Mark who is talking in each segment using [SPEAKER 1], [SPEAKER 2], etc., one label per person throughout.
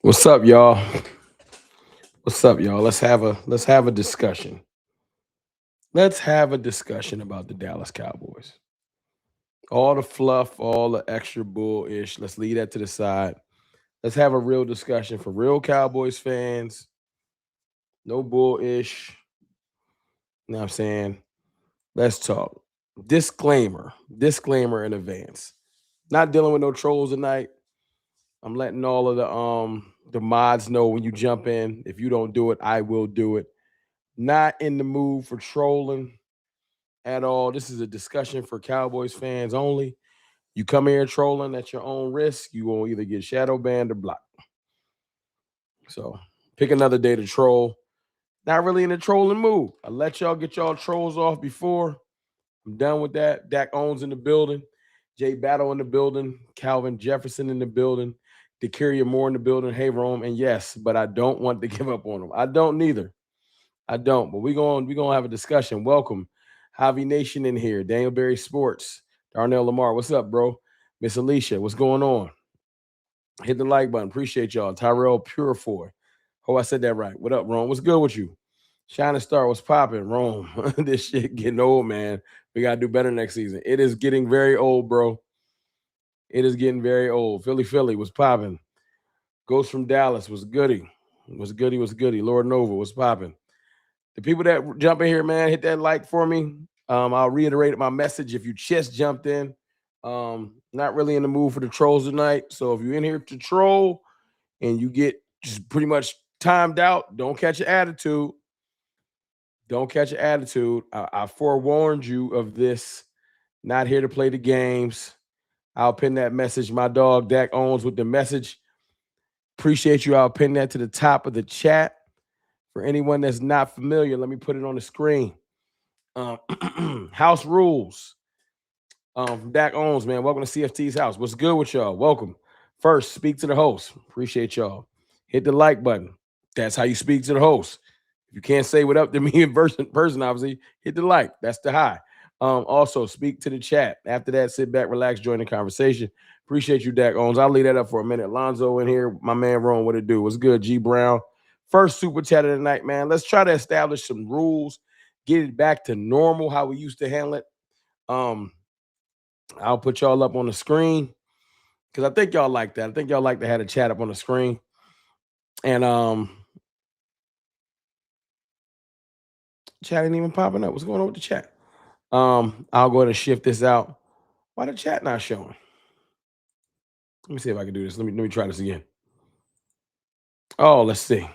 [SPEAKER 1] What's up, y'all? What's up, y'all? Let's have a discussion. Let's have a discussion about the Dallas Cowboys. All the fluff, all the extra bullish. Let's leave that to the side. Let's have a real discussion for real Cowboys fans. No bullish. You know what I'm saying? Let's talk. Disclaimer. Disclaimer in advance. Not dealing with no trolls tonight. I'm letting all of the mods know when you jump in. If you don't do it, I will do it. Not in the mood for trolling at all. This is a discussion for Cowboys fans only. You come here trolling at your own risk, you will either get shadow banned or blocked. So pick another day to troll. Not really in the trolling mood. I let y'all get y'all trolls off before. I'm done with that. Dak Owens in the building. Jay Battle in the building. Calvin Jefferson in the building. DeCuria Moore in the building. Hey, Rome. And yes, but I don't want to give up on them. I don't neither. I don't, but we're gonna have a discussion. Welcome, Javi Nation in here. Daniel Berry Sports, Darnell Lamar. What's up, bro? Miss Alicia, what's going on? Hit the like button. Appreciate y'all. Tyrell Purifoy. Oh, I said that right. What up, Rome? What's good with you? Shining Star, what's popping? Rome. This shit getting old, man. We gotta do better next season. It is getting very old, bro. It is getting very old. Philly was popping. Ghost from Dallas was goody. Was goody, was goody. Lord Nova was popping. The people that jump in here, man, hit that like for me. I'll reiterate my message. If you just jumped in, not really in the mood for the trolls tonight. So if you're in here to troll and you get just pretty much timed out, don't catch an attitude. Don't catch an attitude. I forewarned you of this. Not here to play the games. I'll pin that message. My dog Dak Owens with the message. Appreciate you. I'll pin that to the top of the chat. For anyone that's not familiar, let me put it on the screen. House rules from Dak Owens, man. Welcome to CFT's house. What's good with y'all? Welcome. First, speak to the host. Appreciate y'all. Hit the like button. That's how you speak to the host. If you can't say what up to me in person, obviously, hit the like. That's the high. Also, speak to the chat. After that, sit back, relax, join the conversation. Appreciate you, Dak Owens. I'll leave that up for a minute. Lonzo in here. My man Ron, what it do? What's good, G Brown? First super chat of the night, man. Let's try to establish some rules, get it back to normal, how we used to handle it. I'll put y'all up on the screen because I think y'all like that. I think y'all like to have a chat up on the screen. And chat ain't even popping up. What's going on with the chat? I'll go ahead and shift this out. Why the chat not showing? Let me see if I can do this. Let me try this again. Oh, let's see.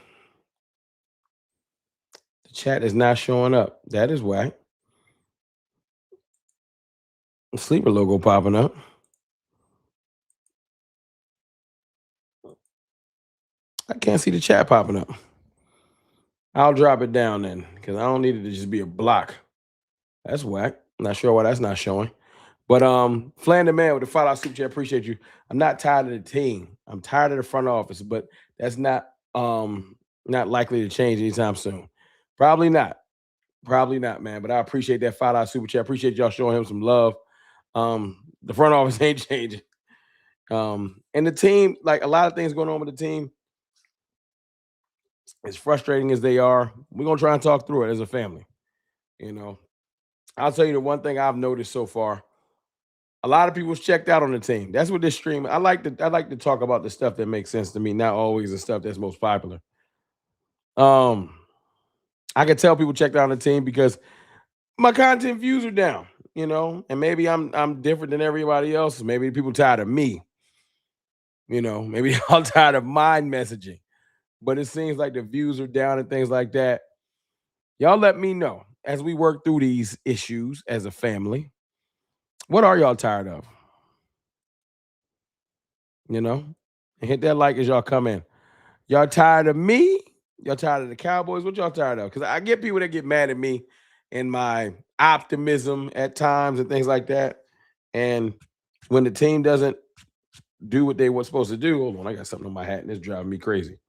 [SPEAKER 1] The chat is not showing up. That is whack. The sleeper logo popping up. I can't see the chat popping up. I'll drop it down then because I don't need it to just be a block. That's whack. Not sure why that's not showing. But Flan the man with the $5 super chat, appreciate you. I'm not tired of the team. I'm tired of the front office, but that's not likely to change anytime soon. Probably not. Probably not, man. But I appreciate that $5 super chat. Appreciate y'all showing him some love. The front office ain't changing. And the team, like a lot of things going on with the team, as frustrating as they are, we're gonna try and talk through it as a family. You know, I'll tell you the one thing I've noticed so far. A lot of people's checked out on the team. That's what this stream. I like to talk about the stuff that makes sense to me, not always the stuff that's most popular. I can tell people checked out on the team because my content views are down, and maybe I'm different than everybody else. Maybe people tired of me, maybe I'm tired of mind messaging. But it seems like the views are down and things like that. Y'all let me know as we work through these issues as a family. What are y'all tired of? And hit that like as y'all come in. Y'all tired of me? Y'all tired of the Cowboys? What y'all tired of? Because I get people that get mad at me and my optimism at times and things like that. And when the team doesn't do what they were supposed to do, hold on, I got something on my hat and it's driving me crazy.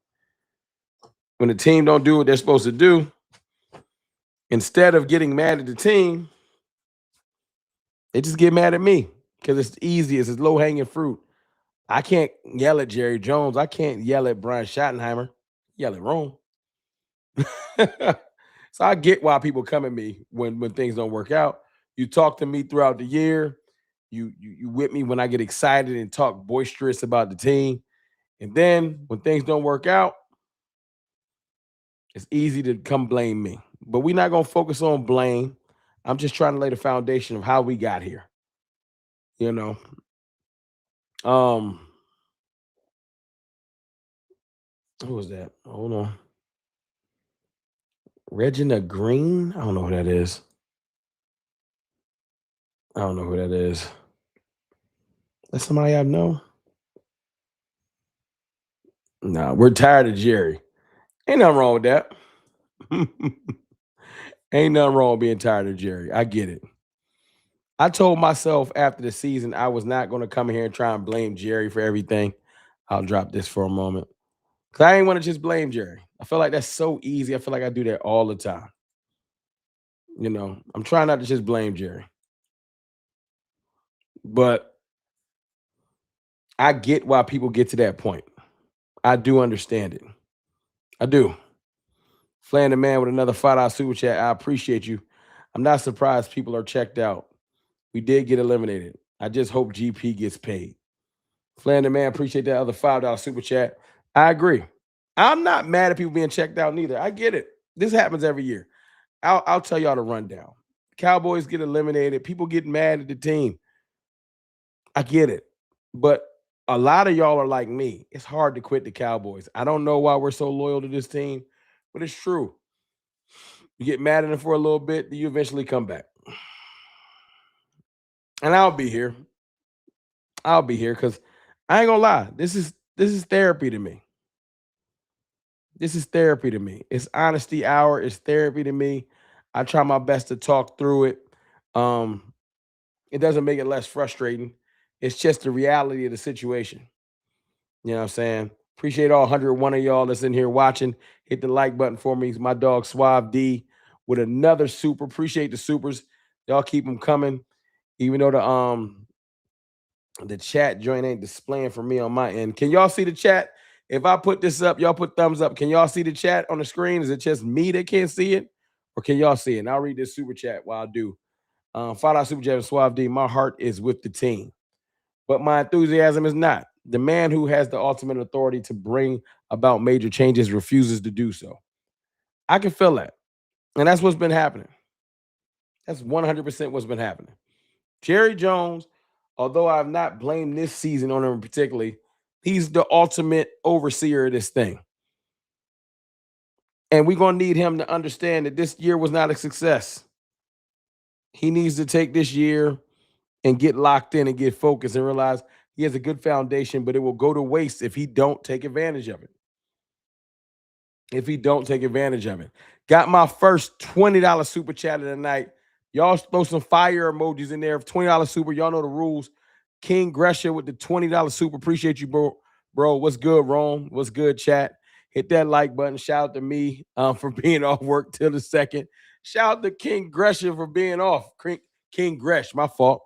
[SPEAKER 1] When the team don't do what they're supposed to do, instead of getting mad at the team, they just get mad at me because it's the easiest, it's low-hanging fruit. I can't yell at Jerry Jones. I can't yell at Brian Schottenheimer. Yell at Rome. So I get why people come at me when things don't work out. You talk to me throughout the year. You with me when I get excited and talk boisterous about the team. And then when things don't work out, it's easy to come blame me. But we're not gonna focus on blame. I'm just trying to lay the foundation of how we got here. You know. Um, who was that? Hold on. Regina Green? I don't know who that is. I don't know who that is. That's somebody I know. No, we're tired of Jerry. Ain't nothing wrong with that. Ain't nothing wrong with being tired of Jerry. I get it. I told myself after the season I was not going to come here and try and blame Jerry for everything. I'll drop this for a moment. Because I ain't want to just blame Jerry. I feel like that's so easy. I feel like I do that all the time. You know, I'm trying not to just blame Jerry. But I get why people get to that point. I do understand it. I do. Flan the man with another $5 super chat. I appreciate you. I'm not surprised people are checked out. We did get eliminated. I just hope GP gets paid. Flan the man, appreciate that other $5 super chat. I agree. I'm not mad at people being checked out neither. I get it. This happens every year. I'll tell y'all the rundown. Cowboys get eliminated. People get mad at the team. I get it. But a lot of y'all are like me. It's hard to quit the Cowboys. I don't know why we're so loyal to this team, but it's true. You get mad at them for a little bit, then you eventually come back. And I'll be here. I'll be here because I ain't gonna lie. This is therapy to me. This is therapy to me. It's honesty hour. It's therapy to me. I try my best to talk through it. Um, it doesn't make it less frustrating. It's just the reality of the situation. You know what I'm saying? Appreciate all 101 of y'all that's in here watching. Hit the like button for me. It's my dog Suave D with another super. Appreciate the supers. Y'all keep them coming. Even though the chat joint ain't displaying for me on my end. Can y'all see the chat? If I put this up, y'all put thumbs up. Can y'all see the chat on the screen? Is it just me that can't see it? Or can y'all see it? And I'll read this super chat while I do. $5 super chat with Suave D. My heart is with the team, but my enthusiasm is not. The man who has the ultimate authority to bring about major changes refuses to do so. I can feel that. And that's what's been happening. That's 100% what's been happening. Jerry Jones, although I've not blamed this season on him particularly, he's the ultimate overseer of this thing. And we're going to need him to understand that this year was not a success. He needs to take this year and get locked in and get focused and realize he has a good foundation, but it will go to waste if he don't take advantage of it. If he don't take advantage of it. Got my first $20 super chat of the night. Y'all throw some fire emojis in there. $20 super. Y'all know the rules. King Gresha with the $20 super. Appreciate you, bro. Bro, what's good, Rome? What's good, chat? Hit that like button. Shout out to me for being off work till the second. Shout out to King Gresha for being off. King Gresh, my fault.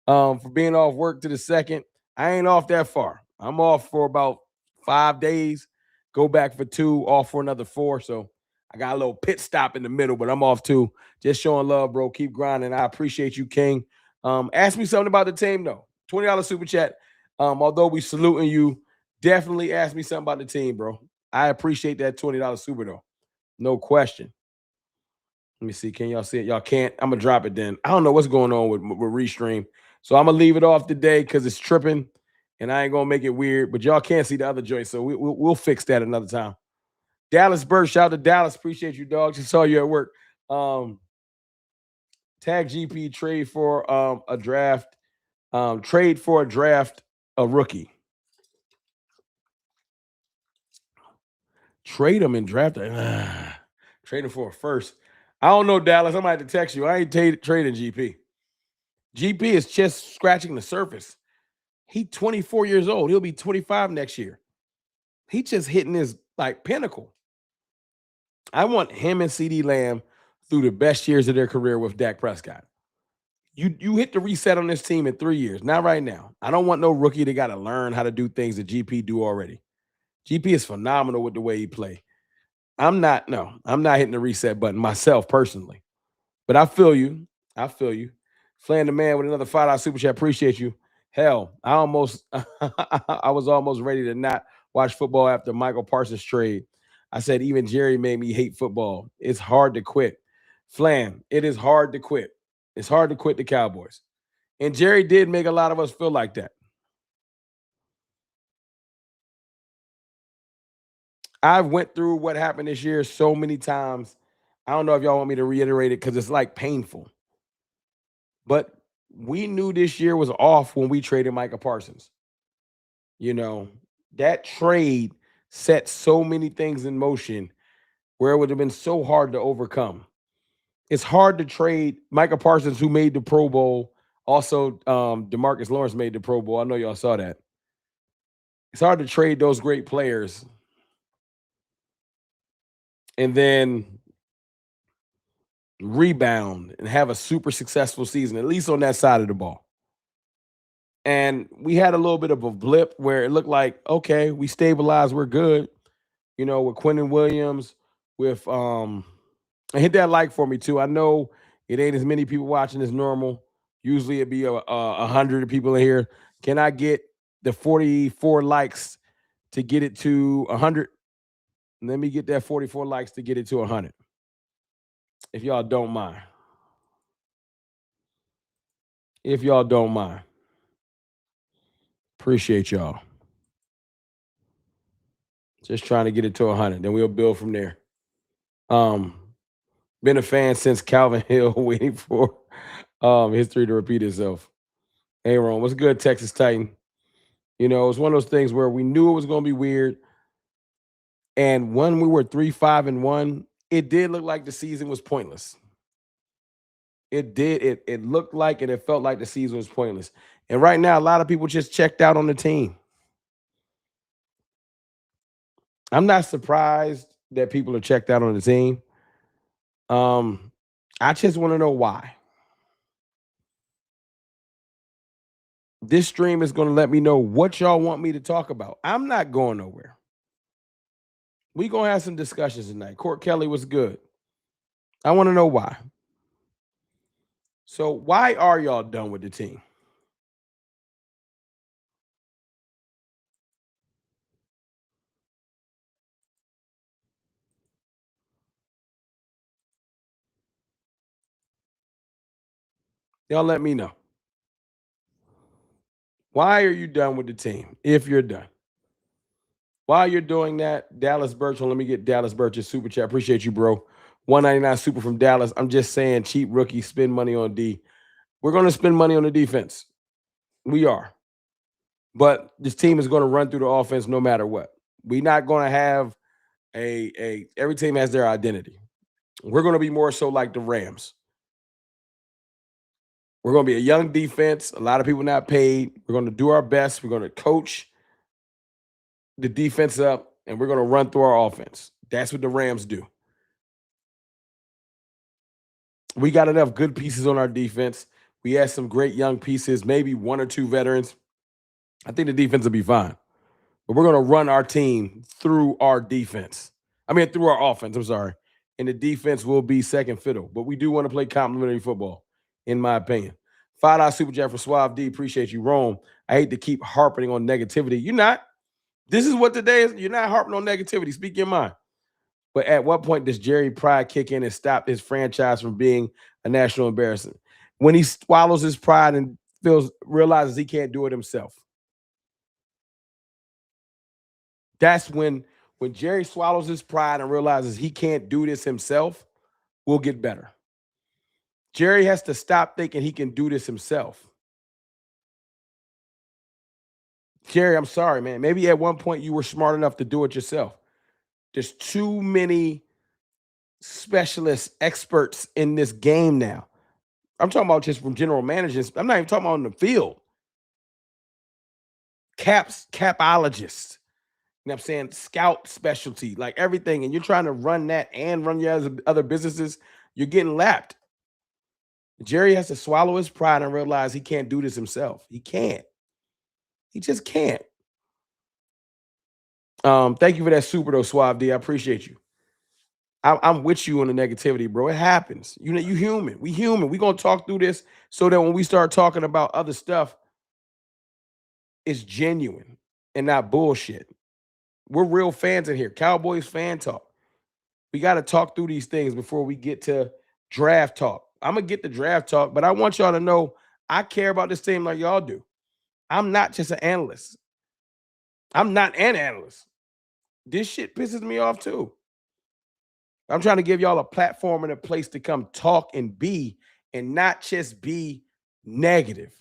[SPEAKER 1] For being off work to the second. I ain't off that far. I'm off for about 5 days. Go back for 2, off for another 4. So I got a little pit stop in the middle, but I'm off too. Just showing love, bro. Keep grinding. I appreciate you, King. Ask me something about the team, though. $20 super chat. Although we saluting you, definitely ask me something about the team, bro. I appreciate that $20 super, though. No question. Let me see. Can y'all see it? Y'all can't. I'm going to drop it then. I don't know what's going on with Restream. So I'm going to leave it off today because it's tripping, and I ain't going to make it weird. But y'all can't see the other joint, so we'll fix that another time. Dallas Burst, shout out to Dallas. Appreciate you, dog. Just saw you at work. Tag GP, trade for a draft. Trade for a draft, a rookie. Trade him and draft him. Trade him for a first. I don't know, Dallas. I might have to text you. I ain't trading GP. GP is just scratching the surface. He's 24 years old. He'll be 25 next year. He just hitting his pinnacle. I want him and CeeDee Lamb through the best years of their career with Dak Prescott. You hit the reset on this team in 3 years, not right now. I don't want no rookie that got to learn how to do things that GP do already. GP is phenomenal with the way he play. I'm not hitting the reset button myself personally. But I feel you. I feel you. Flan the man with another $5 super chat. Appreciate you. Hell, I was almost ready to not watch football after Michael Parsons trade. I said even Jerry made me hate football. It's hard to quit. Flan, it is hard to quit. It's hard to quit the Cowboys. And Jerry did make a lot of us feel like that. I've went through what happened this year so many times. I don't know if y'all want me to reiterate it because it's like painful. But we knew this year was off when we traded Micah Parsons. You know, that trade set so many things in motion where it would have been so hard to overcome. It's hard to trade Micah Parsons, who made the Pro Bowl. Also, DeMarcus Lawrence made the Pro Bowl. I know y'all saw that. It's hard to trade those great players and then rebound and have a super successful season, at least on that side of the ball. And we had a little bit of a blip where it looked like, okay, we stabilized, we're good. You know, with Quentin Williams, with and hit that like for me too. I know it ain't as many people watching as normal. Usually it'd be 100 people in here. Can I get the 44 likes to get it to 100? Let me get that 44 likes to get it to 100. If y'all don't mind. If y'all don't mind. Appreciate y'all. Just trying to get it to 100. Then we'll build from there. Been a fan since Calvin Hill, waiting for history to repeat itself. Hey, Ron, what's good, Texas Titan? You know, it's one of those things where we knew it was going to be weird. And when we were 3-5-1, it did look like the season was pointless. It did. It looked like and it felt like the season was pointless. And right now, a lot of people just checked out on the team. I'm not surprised that people are checked out on the team. I just want to know why. This stream is going to let me know what y'all want me to talk about. I'm not going nowhere. We're going to have some discussions tonight. Court Kelly was good. I want to know why. So why are y'all done with the team? Y'all let me know. Why are you done with the team if you're done? While you're doing that, Dallas Birch, let me get Dallas Birch's super chat. Appreciate you, bro. 199 super from Dallas. I'm just saying, cheap rookie, spend money on D. We're going to spend money on the defense. We are. But this team is going to run through the offense no matter what. We're not going to have every team has their identity. We're going to be more so like the Rams. We're going to be a young defense. A lot of people not paid. We're going to do our best. We're going to coach the defense up, and we're going to run through our offense. That's what the Rams do. We got enough good pieces on our defense. We had some great young pieces, maybe one or two veterans. I think the defense will be fine. But we're going to run our team through our defense. Through our offense, I'm sorry. And the defense will be second fiddle. But we do want to play complimentary football, in my opinion. $5 super chat for Suave D. Appreciate you, Rome. I hate to keep harping on negativity. You're not. This is what today is. You're not harping on negativity. Speak your mind. But at what point does Jerry pride kick in and stop his franchise from being a national embarrassment? When he swallows his pride and realizes he can't do it himself. That's when Jerry swallows his pride and realizes he can't do this himself, we'll get better. Jerry has to stop thinking he can do this himself. Jerry, I'm sorry, man. Maybe at one point you were smart enough to do it yourself. There's too many specialists, experts in this game now. I'm talking about just from general managers. I'm not even talking about on the field. Capologists. You know what I'm saying? Scout specialty, like everything. And you're trying to run that and run your other businesses. You're getting lapped. Jerry has to swallow his pride and realize he can't do this himself. He can't. He just can't. Thank you for that super though, Suave D. I appreciate you. I'm with you on the negativity, bro. It happens. You know, you human. We human. We gonna talk through this so that when we start talking about other stuff, it's genuine and not bullshit. We're real fans in here. Cowboys fan talk. We got to talk through these things before we get to draft talk. I'm gonna get the draft talk, but I want y'all to know I care about this team like y'all do. I'm not just an analyst. I'm not an analyst. This shit pisses me off too. I'm trying to give y'all a platform and a place to come talk and be, and not just be negative.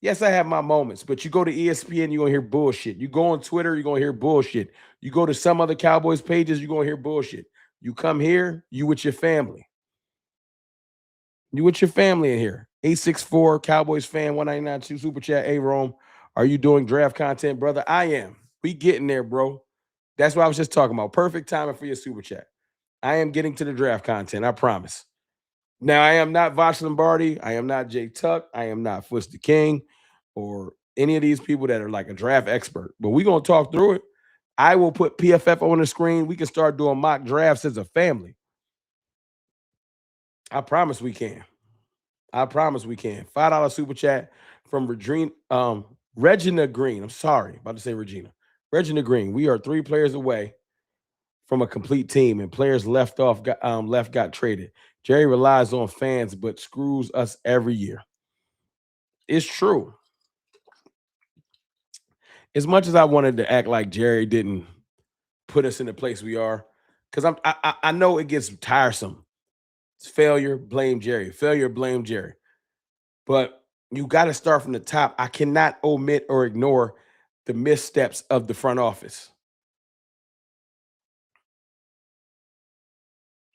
[SPEAKER 1] Yes, I have my moments, but you go to ESPN, you're going to hear bullshit. You go on Twitter, you're going to hear bullshit. You go to some other Cowboys pages, you're going to hear bullshit. You come here, you with your family. You with your family in here. 864 Cowboys fan 1992 super chat. Hey, Rome, are you doing draft content, brother? I am. We getting there, bro. That's what I was just talking about. Perfect timing for your super chat. I am getting to the draft content. I promise. Now, I am not Vosh Lombardi. I am not Jay Tuck. I am not Fuss the King or any of these people that are like a draft expert. But we're going to talk through it. I will put PFF on the screen. We can start doing mock drafts as a family. I promise we can. I promise we can. $5 super chat from Regina Green. I'm sorry, about to say Regina. Regina Green. We are 3 players away from a complete team, and players left got traded. Jerry relies on fans, but screws us every year. It's true. As much as I wanted to act like Jerry didn't put us in the place we are, because I know it gets tiresome. It's failure, blame Jerry. Failure, blame Jerry. But you got to start from the top. I cannot omit or ignore the missteps of the front office.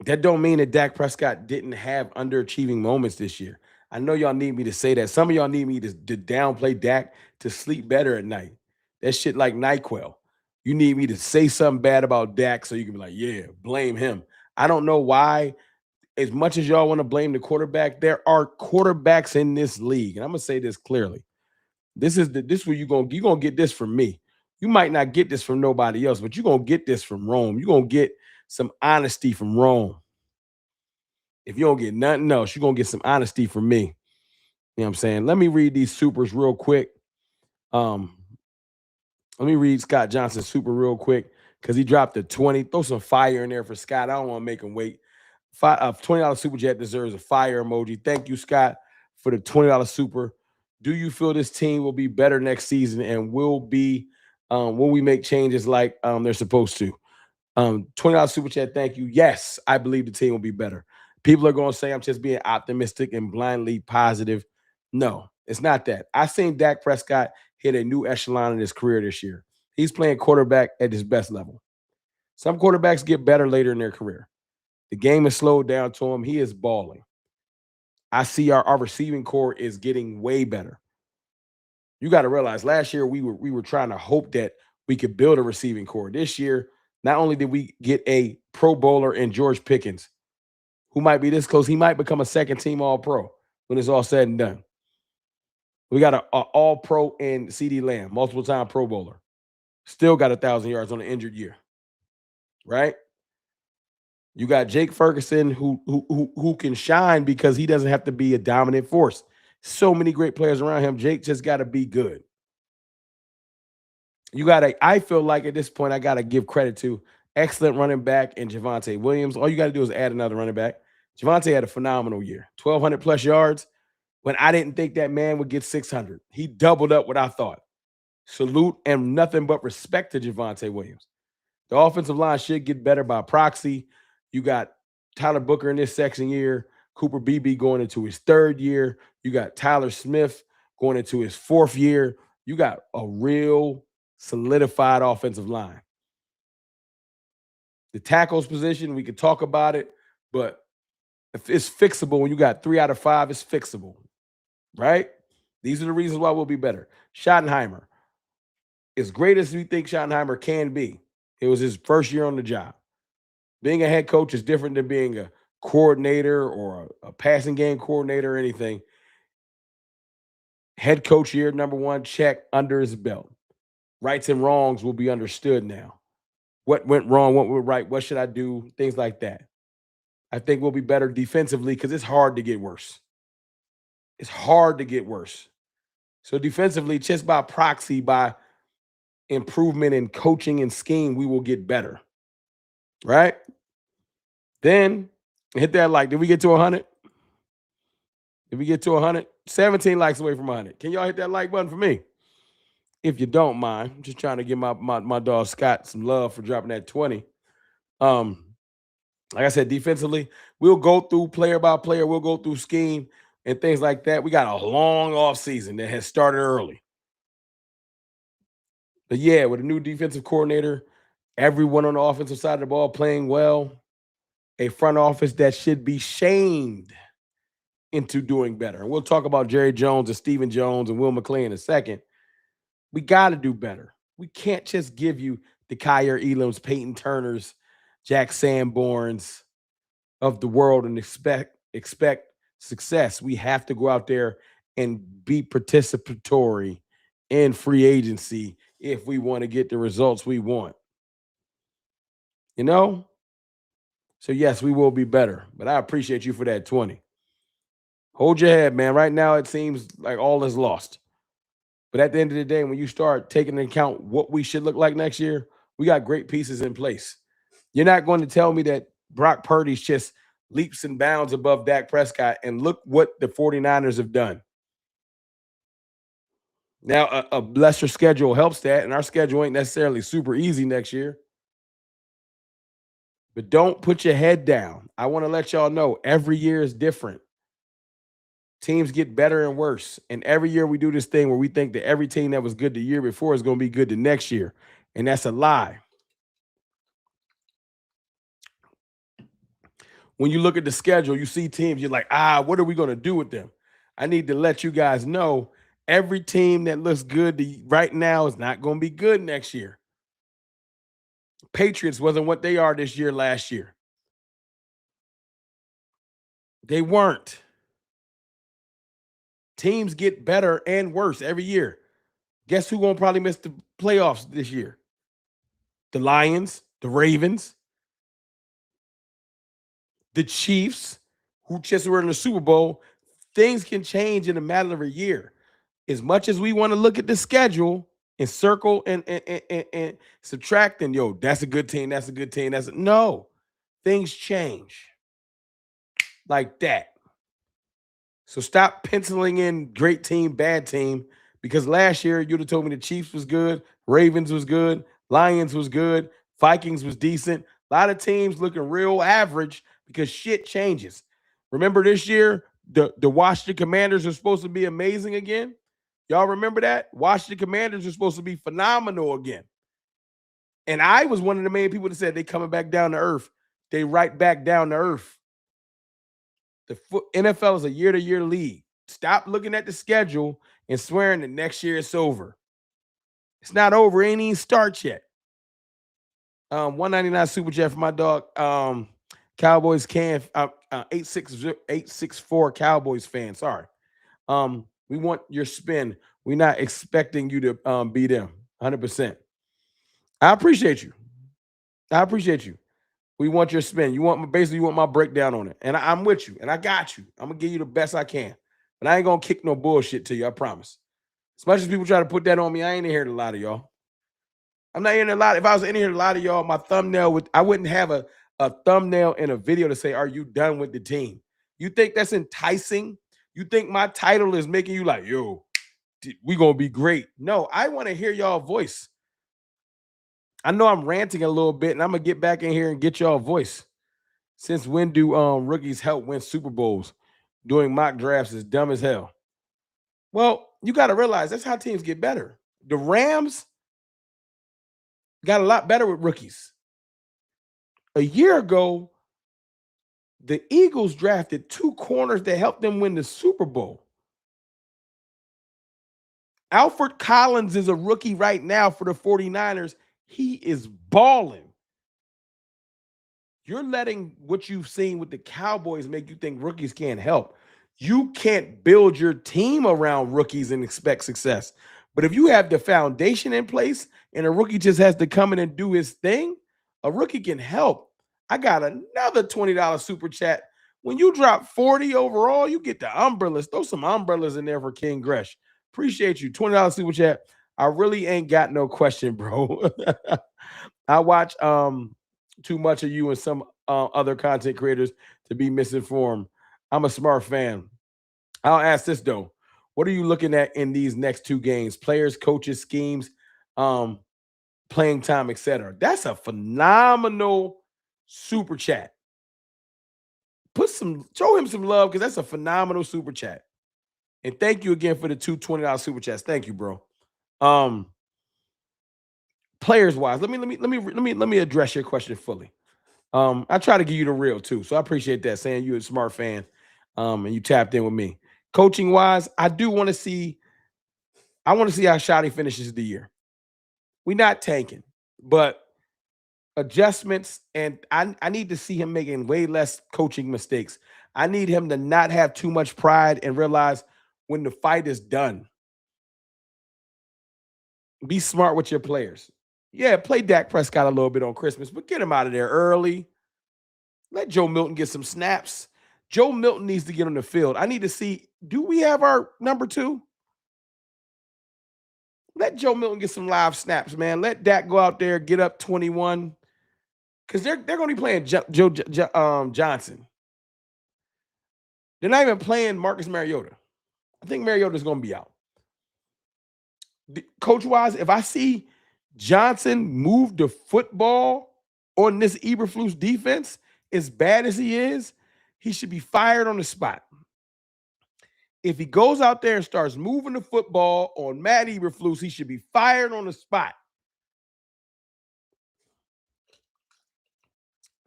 [SPEAKER 1] That don't mean that Dak Prescott didn't have underachieving moments this year. I know y'all need me to say that. Some of y'all need me to downplay Dak to sleep better at night. That shit like NyQuil. You need me to say something bad about Dak so you can be like, yeah, blame him. I don't know why. As much as y'all want to blame the quarterback, there are quarterbacks in this league. And I'm gonna say this clearly. This where you're gonna get this from me. You might not get this from nobody else, but you're gonna get this from Rome. You're gonna get some honesty from Rome. If you don't get nothing else, you're gonna get some honesty from me. You know what I'm saying? Let me read these supers real quick. Um, let me read Scott Johnson's super real quick because he dropped a 20. Throw some fire in there for Scott. I don't want to make him wait. $20 super chat deserves a fire emoji. Thank you, Scott, for the $20 super. Do you feel this team will be better next season and will we make changes like they're supposed to? $20 super chat. Thank you. Yes, I believe the team will be better. People are going to say I'm just being optimistic and blindly positive. No, it's not that. I seen Dak Prescott hit a new echelon in his career this year. He's playing quarterback at his best level. Some quarterbacks get better later in their career. The game is slowed down to him. He is balling. I see our receiving core is getting way better. You got to realize last year we were trying to hope that we could build a receiving core. This year, not only did we get a Pro Bowler in George Pickens, who might be this close, he might become a second team All-Pro when it's all said and done. We got an All-Pro in CeeDee Lamb, multiple time Pro Bowler. Still got 1,000 yards on an injured year, right? You got Jake Ferguson who can shine because he doesn't have to be a dominant force. So many great players around him. Jake just got to be good. I feel like at this point, I got to give credit to excellent running back and Javonte Williams. All you got to do is add another running back. Javonte had a phenomenal year, 1,200 plus yards when I didn't think that man would get 600. He doubled up what I thought. Salute and nothing but respect to Javonte Williams. The offensive line should get better by proxy. You got Tyler Booker in this second year, Cooper Beebe going into his 3rd year. You got Tyler Smith going into his 4th year. You got a real solidified offensive line. The tackles position, we could talk about it, but if it's fixable when you got 3 out of 5, it's fixable, right? These are the reasons why we'll be better. Schottenheimer, as great as we think Schottenheimer can be, it was his first year on the job. Being a head coach is different than being a coordinator or a passing game coordinator or anything. Head coach year number one, check, under his belt. Rights and wrongs will be understood now. What went wrong? What went right? What should I do? Things like that. I think we'll be better defensively because it's hard to get worse. It's hard to get worse. So defensively, just by proxy, by improvement in coaching and scheme, we will get better. Right? Then hit that like. Did we get to 100? Did we get to 100? 17 likes away from 100. Can y'all hit that like button for me? If you don't mind, I'm just trying to give my dog Scott some love for dropping that 20. Like I said, defensively, we'll go through player by player. We'll go through scheme and things like that. We got a long off season that has started early. But yeah, with a new defensive coordinator, everyone on the offensive side of the ball playing well, a front office that should be shamed into doing better. And we'll talk about Jerry Jones and Stephen Jones and Will McClay in a second. We got to do better. We can't just give you the Kyer Elams, Peyton Turners, Jack Sanborns of the world and expect success. We have to go out there and be participatory in free agency if we want to get the results we want. You know? So yes, we will be better. But I appreciate you for that 20. Hold your head, man. Right now, it seems like all is lost. But at the end of the day, when you start taking into account what we should look like next year, we got great pieces in place. You're not going to tell me that Brock Purdy's just leaps and bounds above Dak Prescott, and look what the 49ers have done. Now, a lesser schedule helps that, and our schedule ain't necessarily super easy next year. But don't put your head down. I want to let y'all know every year is different. Teams get better and worse. And every year we do this thing where we think that every team that was good the year before is going to be good the next year. And that's a lie. When you look at the schedule, you see teams, you're like, what are we going to do with them? I need to let you guys know every team that looks good right now is not going to be good next year. Patriots wasn't what they are this year last year. They weren't. Teams get better and worse every year. Guess who won't probably miss the playoffs this year? The Lions, the Ravens, the Chiefs, who just were in the Super Bowl. Things can change in a matter of a year. As much as we want to look at the schedule and circle and subtract, and that's a good team, that's a good team. No, things change like that. So stop penciling in great team, bad team, because last year you'd have told me the Chiefs was good, Ravens was good, Lions was good, Vikings was decent. A lot of teams looking real average because shit changes. Remember this year, the Washington Commanders are supposed to be amazing again? Y'all remember that? Washington Commanders are supposed to be phenomenal again. And I was one of the main people that said they coming back down to earth. They right back down to earth. The NFL is a year-to-year league. Stop looking at the schedule and swearing that next year it's over. It's not over. It ain't even start yet. 199 Super Chat for my dog. Cowboys 864 Cowboys fan. Sorry. We want your spin. We're not expecting you to be them 100%. I appreciate you. We want your spin. You want my breakdown on it. And I'm with you. And I got you. I'm going to give you the best I can. But I ain't going to kick no bullshit to you. I promise. As much as people try to put that on me, I ain't in here to lie to y'all. I'm not in here to lie. If I was in here to lie to y'all, my thumbnail I wouldn't have a thumbnail in a video to say, are you done with the team? You think that's enticing? You think my title is making you like, yo, we going to be great? No, I want to hear y'all voice. I know I'm ranting a little bit, and I'm going to get back in here and get y'all voice. Since when do rookies help win Super Bowls? Doing mock drafts is dumb as hell. Well, you got to realize that's how teams get better. The Rams got a lot better with rookies. A year ago, the Eagles drafted 2 corners that helped them win the Super Bowl. Alfred Collins is a rookie right now for the 49ers. He is balling. You're letting what you've seen with the Cowboys make you think rookies can't help. You can't build your team around rookies and expect success. But if you have the foundation in place and a rookie just has to come in and do his thing, a rookie can help. I got another $20 super chat. When you drop 40 overall, you get the umbrellas. Throw some umbrellas in there for King Gresh. Appreciate you. $20 super chat. I really ain't got no question, bro. I watch too much of you and some other content creators to be misinformed. I'm a smart fan. I'll ask this though. What are you looking at in these next two games? Players, coaches, schemes, playing time, etc. That's a phenomenal super chat. Show him some love because that's a phenomenal super chat. And thank you again for the two $20 super chats. Thank you, bro. Players wise, let me address your question fully. I try to give you the real too, so I appreciate that. Saying you're a smart fan, and you tapped in with me. Coaching wise, I want to see how Shotty finishes the year. We're not tanking, but adjustments, and I need to see him making way less coaching mistakes. I need him to not have too much pride and realize when the fight is done. Be smart with your players. Yeah, play Dak Prescott a little bit on Christmas, but get him out of there early. Let Joe Milton get some snaps. Joe Milton needs to get on the field. I need to see, do we have our number 2? Let Joe Milton get some live snaps, man. Let Dak go out there, get up 21. Because they're going to be playing Johnson. They're not even playing Marcus Mariota. I think Mariota's going to be out. Coach-wise, if I see Johnson move the football on this Eberflus defense, as bad as he is, he should be fired on the spot. If he goes out there and starts moving the football on Matt Eberflus, he should be fired on the spot.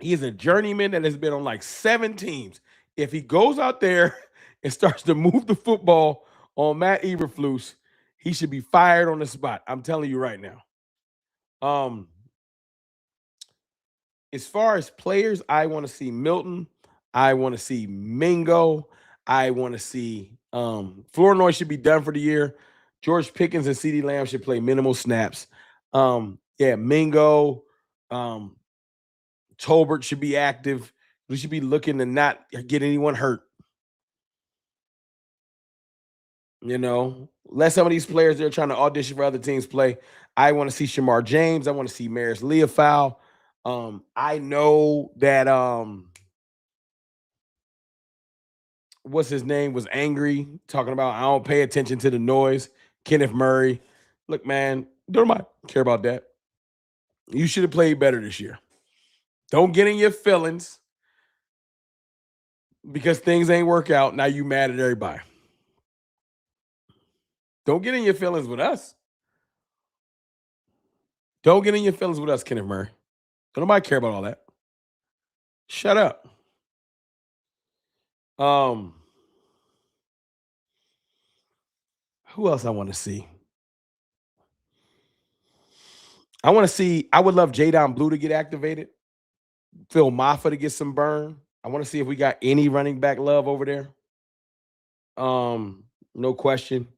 [SPEAKER 1] He is a journeyman that has been on like 7 teams. If he goes out there and starts to move the football on Matt Eberflus, he should be fired on the spot. I'm telling you right now. As far as players, I want to see Milton. I want to see Mingo. I want to see Flournoy should be done for the year. George Pickens and CeeDee Lamb should play minimal snaps. Mingo, Tolbert should be active. We should be looking to not get anyone hurt. You know, let some of these players that are trying to audition for other teams play. I want to see Shamar James. I want to see Maris Leofau. I know that what's his name was angry, talking about I don't pay attention to the noise. Kenneth Murray. Look, man, don't care about that. You should have played better this year. Don't get in your feelings because things ain't work out. Now you mad at everybody. Don't get in your feelings with us. Don't get in your feelings with us, Kenneth Murray. Don't nobody care about all that. Shut up. Who else I want to see? I would love Jadon Blue to get activated. Phil Maffa to get some burn. I want to see if we got any running back love over there. No question.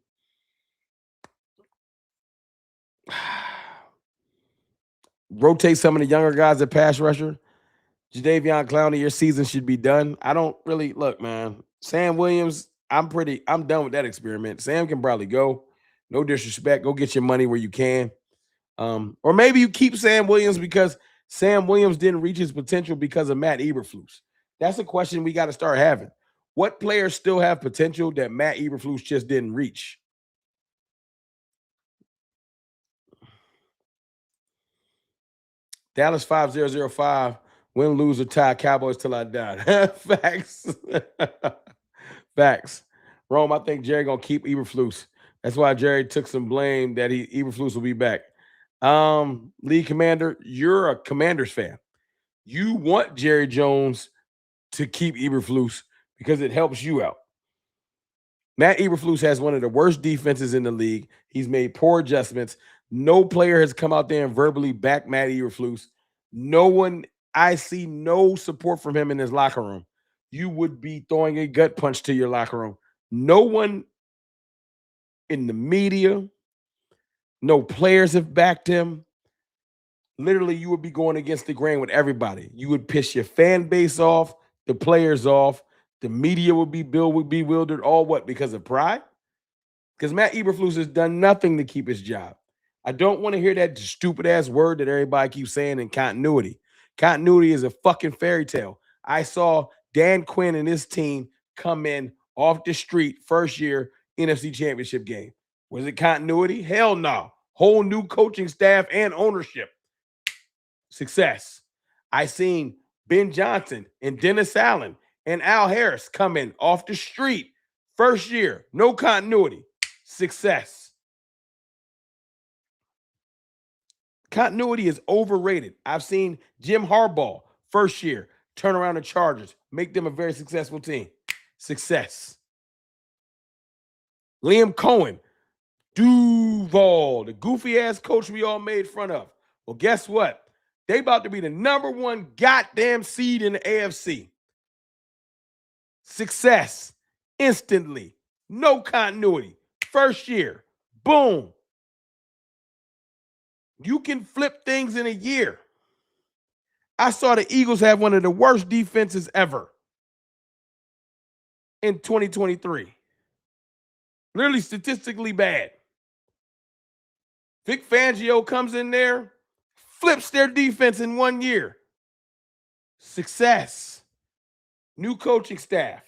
[SPEAKER 1] Rotate some of the younger guys at pass rusher. Jadeveon Clowney, your season should be done. I don't really look, man. Sam Williams, I'm done with that experiment. Sam can probably go. No disrespect. Go get your money where you can. Or maybe you keep Sam Williams because Sam Williams didn't reach his potential because of Matt Eberflus. That's a question we got to start having. What players still have potential that Matt Eberflus just didn't reach? Dallas 5005. Win, lose, or tie, Cowboys till I die. Facts. Facts. Rome, I think Jerry going to keep Eberflus. That's why Jerry took some blame that Eberflus will be back. League Commander, you're a Commanders fan. You want Jerry Jones to keep Eberflus because it helps you out. Matt Eberflus has one of the worst defenses in the league. He's made poor adjustments. No player has come out there and verbally backed Matt Eberflus. No one I see no support from him in his locker room. You would be throwing a gut punch to your locker room. No one in the media, no players have backed him. Literally, you would be going against the grain with everybody. You would piss your fan base off, the players off, the media would be bewildered. All what? Because of pride? Because Matt Eberflus has done nothing to keep his job. I don't want to hear that stupid ass word that everybody keeps saying in continuity. Continuity is a fucking fairy tale. I saw Dan Quinn and his team come in off the street first year NFC Championship game. Was it continuity? Hell no. Whole new coaching staff and ownership. Success. I seen Ben Johnson and Dennis Allen and Al Harris come in off the street first year. No continuity. Success. Continuity is overrated. I've seen Jim Harbaugh first year turn around the Chargers, make them a very successful team. Success. Liam Cohen, Duval, the goofy ass coach we all made fun of. Well, guess what? They about to be the #1 goddamn seed in the AFC. Success. Instantly. No continuity. First year. Boom. You can flip things in a year. I saw the Eagles have one of the worst defenses ever in 2023. Literally statistically bad. Vic Fangio comes in there, flips their defense in 1 year. Success. New coaching staff.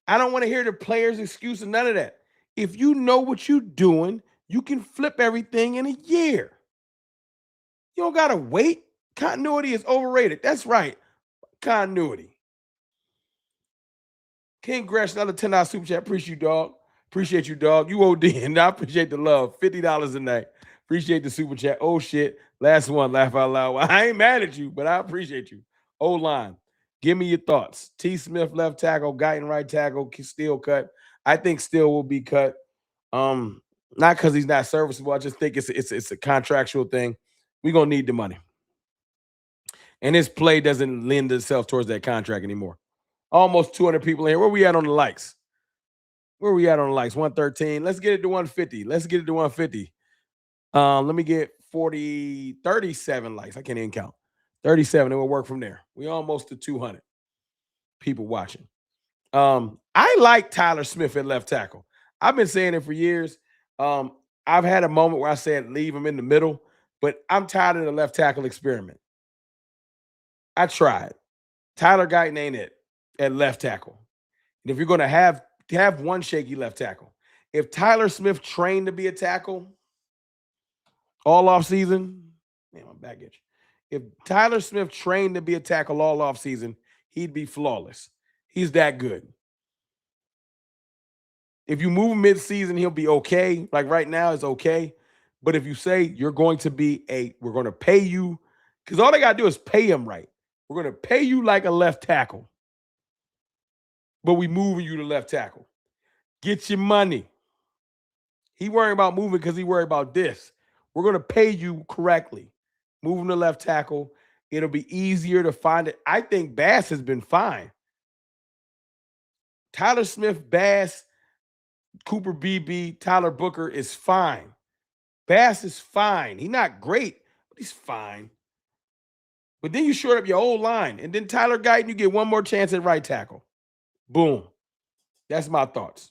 [SPEAKER 1] I don't want to hear the players' excuse and none of that. If you know what you're doing, you can flip everything in a year. You don't got to wait. Continuity is overrated. That's right. Continuity. King Gresh, another $10 super chat. Appreciate you, dog. Appreciate you, dog. You OD, and I appreciate the love. $50 a night. Appreciate the super chat. Oh, shit. Last one. Laugh out loud. I ain't mad at you, but I appreciate you. O-line. Give me your thoughts. T. Smith, left tackle. Guyton, right tackle. Steele cut. I think Steele will be cut. Not because he's not serviceable. I just think it's a contractual thing. We're going to need the money. And his play doesn't lend itself towards that contract anymore. Almost 200 people in here. Where we at on the likes? 113. Let's get it to 150. Let me get 37 likes. I can't even count. 37. It will work from there. We almost to 200 people watching. I like Tyler Smith at left tackle. I've been saying it for years. I've had a moment where I said leave him in the middle, but I'm tired of the left tackle experiment. I tried. Tyler Guyton ain't it at left tackle. And if you're going to have one shaky left tackle, if Tyler Smith trained to be a tackle all offseason, man, my back itch. If Tyler Smith trained to be a tackle all offseason, he'd be flawless. He's that good. If you move him mid-season, he'll be okay. Like right now, it's okay. But if you say you're going to be we're going to pay you, because all they got to do is pay him right. We're going to pay you like a left tackle, but we moving you to left tackle. Get your money. He worrying about moving because he worried about this. We're going to pay you correctly. Moving to left tackle. It'll be easier to find it. I think Bass has been fine. Tyler Smith, Bass, Cooper Beebe, Tyler Booker is fine. Bass is fine. He's not great, but he's fine. But then you short up your whole line. And then Tyler Guyton, you get one more chance at right tackle. Boom. That's my thoughts.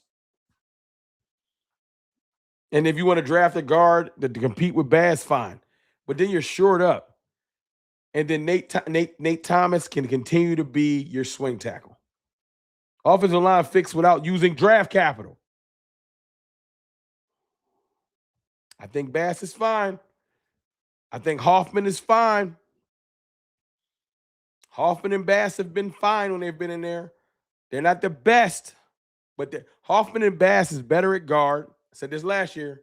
[SPEAKER 1] And if you want to draft a guard to compete with Bass, fine. But then you're short up. And then Nate Thomas can continue to be your swing tackle. Offensive line fixed without using draft capital. I think Bass is fine. I think Hoffman is fine. Hoffman and Bass have been fine when they've been in there. They're not the best, but Hoffman and Bass is better at guard. I said this last year.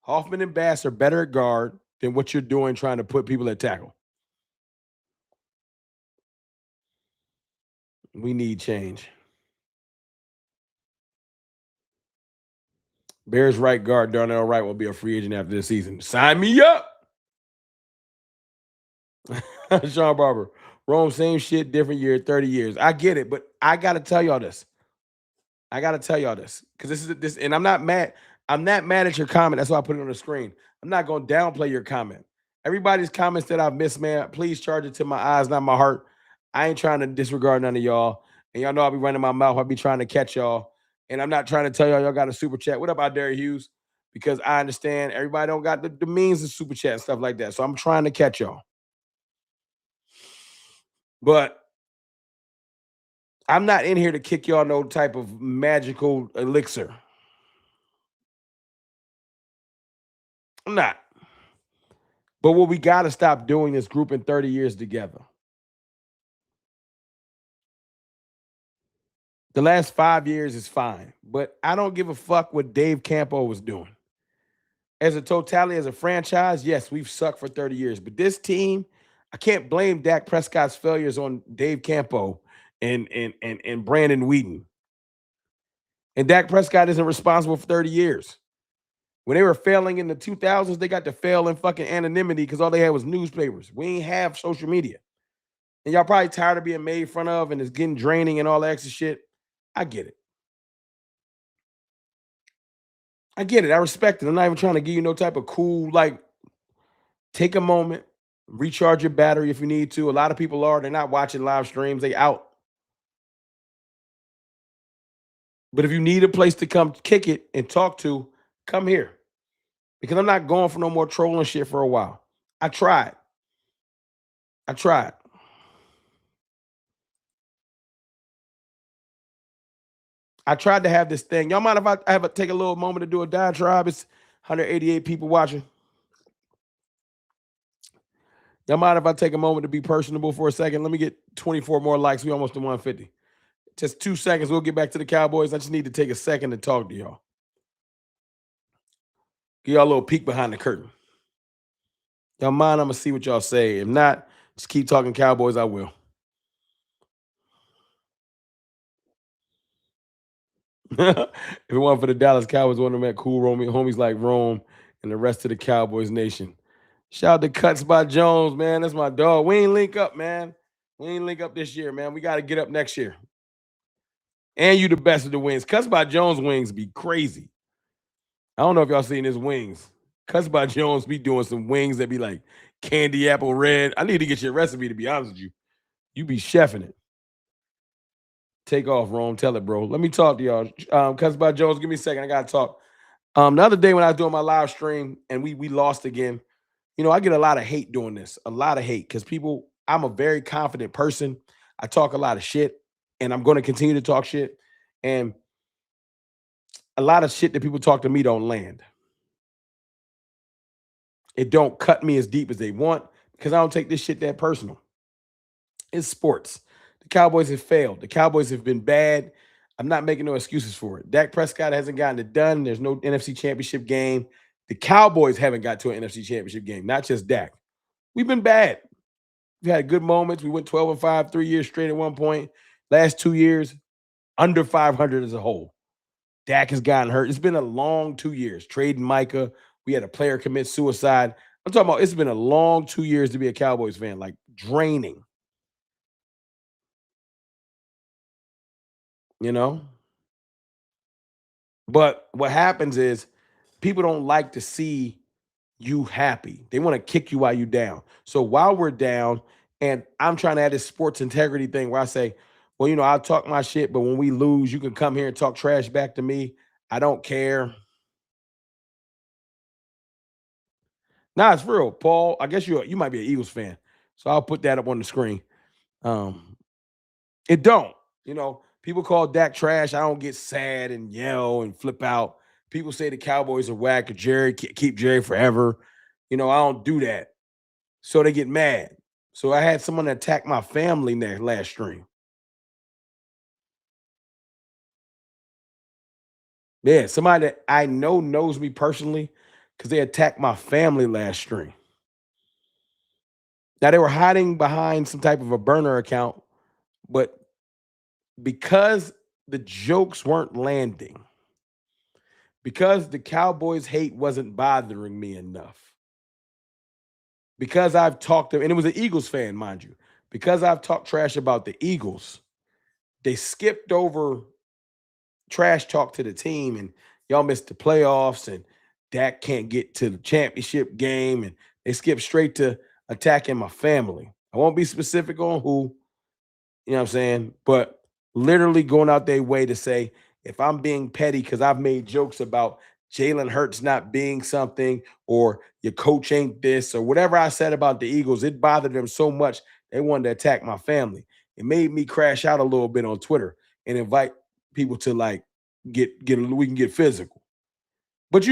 [SPEAKER 1] Hoffman and Bass are better at guard than what you're doing trying to put people at tackle. We need change. Bears right guard Darnell Wright will be a free agent after this season. Sign me up. Sean Barber. Rome, same shit, different year, 30 years. I get it, but I gotta tell y'all this. I gotta tell y'all this. Because this, and I'm not mad. I'm not mad at your comment. That's why I put it on the screen. I'm not gonna downplay your comment. Everybody's comments that I've missed, man, please charge it to my eyes, not my heart. I ain't trying to disregard none of y'all. And y'all know I'll be running my mouth. I'll be trying to catch y'all. And I'm not trying to tell y'all got a super chat. What up out there, Hughes? Because I understand everybody don't got the means of super chat and stuff like that. So I'm trying to catch y'all. But I'm not in here to kick y'all no type of magical elixir. I'm not. But what we got to stop doing is grouping 30 years together. The last 5 years is fine, but I don't give a fuck what Dave Campo was doing. As a totality, as a franchise, yes, we've sucked for 30 years. But this team, I can't blame Dak Prescott's failures on Dave Campo and Brandon Whedon. And Dak Prescott isn't responsible for 30 years. When they were failing in the 2000s, they got to fail in fucking anonymity because all they had was newspapers. We ain't have social media. And y'all probably tired of being made fun of and it's getting draining and all that extra shit. I get it. I get it. I respect it. I'm not even trying to give you no type of cool, like, take a moment, recharge your battery if you need to. A lot of people are. They're not watching live streams. They out. But if you need a place to come kick it and talk to, come here. Because I'm not going for no more trolling shit for a while. I tried. I tried. I tried to have this thing. Y'all mind if I have take a little moment to do a diatribe? It's 188 people watching. Y'all mind if I take a moment to be personable for a second? Let me get 24 more likes. We almost to 150. Just 2 seconds. We'll get back to the Cowboys. I just need to take a second to talk to y'all. Give y'all a little peek behind the curtain. Y'all mind? I'm going to see what y'all say. If not, just keep talking Cowboys. I will. If it wasn't for the Dallas Cowboys, one of them had cool homies like Rome and the rest of the Cowboys nation. Shout out to Cuts by Jones, man. That's my dog. We ain't link up, man. We ain't link up this year, man. We got to get up next year. And you the best of the wings. Cuts by Jones wings be crazy. I don't know if y'all seen his wings. Cuts by Jones be doing some wings that be like candy apple red. I need to get your recipe, to be honest with you. You be chefing it. Take off, Rome. Tell it, bro. Let me talk to y'all. Cuts by Jones, give me a second. I gotta talk. The other day when I was doing my live stream and we lost again, you know, I get a lot of hate doing this. A lot of hate because people, I'm a very confident person. I talk a lot of shit and I'm going to continue to talk shit. And a lot of shit that people talk to me don't land. It don't cut me as deep as they want because I don't take this shit that personal. It's sports. The Cowboys have failed. The Cowboys have been bad. I'm not making no excuses for it. Dak Prescott hasn't gotten it done. There's no NFC Championship game. The Cowboys haven't got to an NFC Championship game, not just Dak. We've been bad. We've had good moments. We went 12-5, 3 years straight at one point. Last 2 years, under 500 as a whole. Dak has gotten hurt. It's been a long 2 years. Trading Micah. We had a player commit suicide. I'm talking about it's been a long 2 years to be a Cowboys fan, like draining. You know? But what happens is people don't like to see you happy. They want to kick you while you down. So while we're down, and I'm trying to add this sports integrity thing where I say, well, you know, I'll talk my shit, but when we lose, you can come here and talk trash back to me. I don't care. Nah, it's real, Paul. I guess you might be an Eagles fan, so I'll put that up on the screen. Um, it don't. You know, people call Dak trash. I don't get sad and yell and flip out. People say the Cowboys are whack. Jerry keep Jerry forever. You know, I don't do that. So they get mad. So I had someone attack my family in that last stream. Yeah, somebody that I know knows me personally because they attacked my family last stream. Now they were hiding behind some type of a burner account, but because the jokes weren't landing, because the Cowboys hate wasn't bothering me enough, because I've talked to, and it was an Eagles fan, mind you, because I've talked trash about the Eagles, they skipped over trash talk to the team, and y'all missed the playoffs, and Dak can't get to the championship game, and they skipped straight to attacking my family. I won't be specific on who, you know what I'm saying, but literally going out their way to say, if I'm being petty because I've made jokes about Jalen Hurts not being something, or your coach ain't this, or whatever I said about the Eagles, it bothered them so much they wanted to attack my family. It made me crash out a little bit on Twitter and invite people to like get we can get physical. But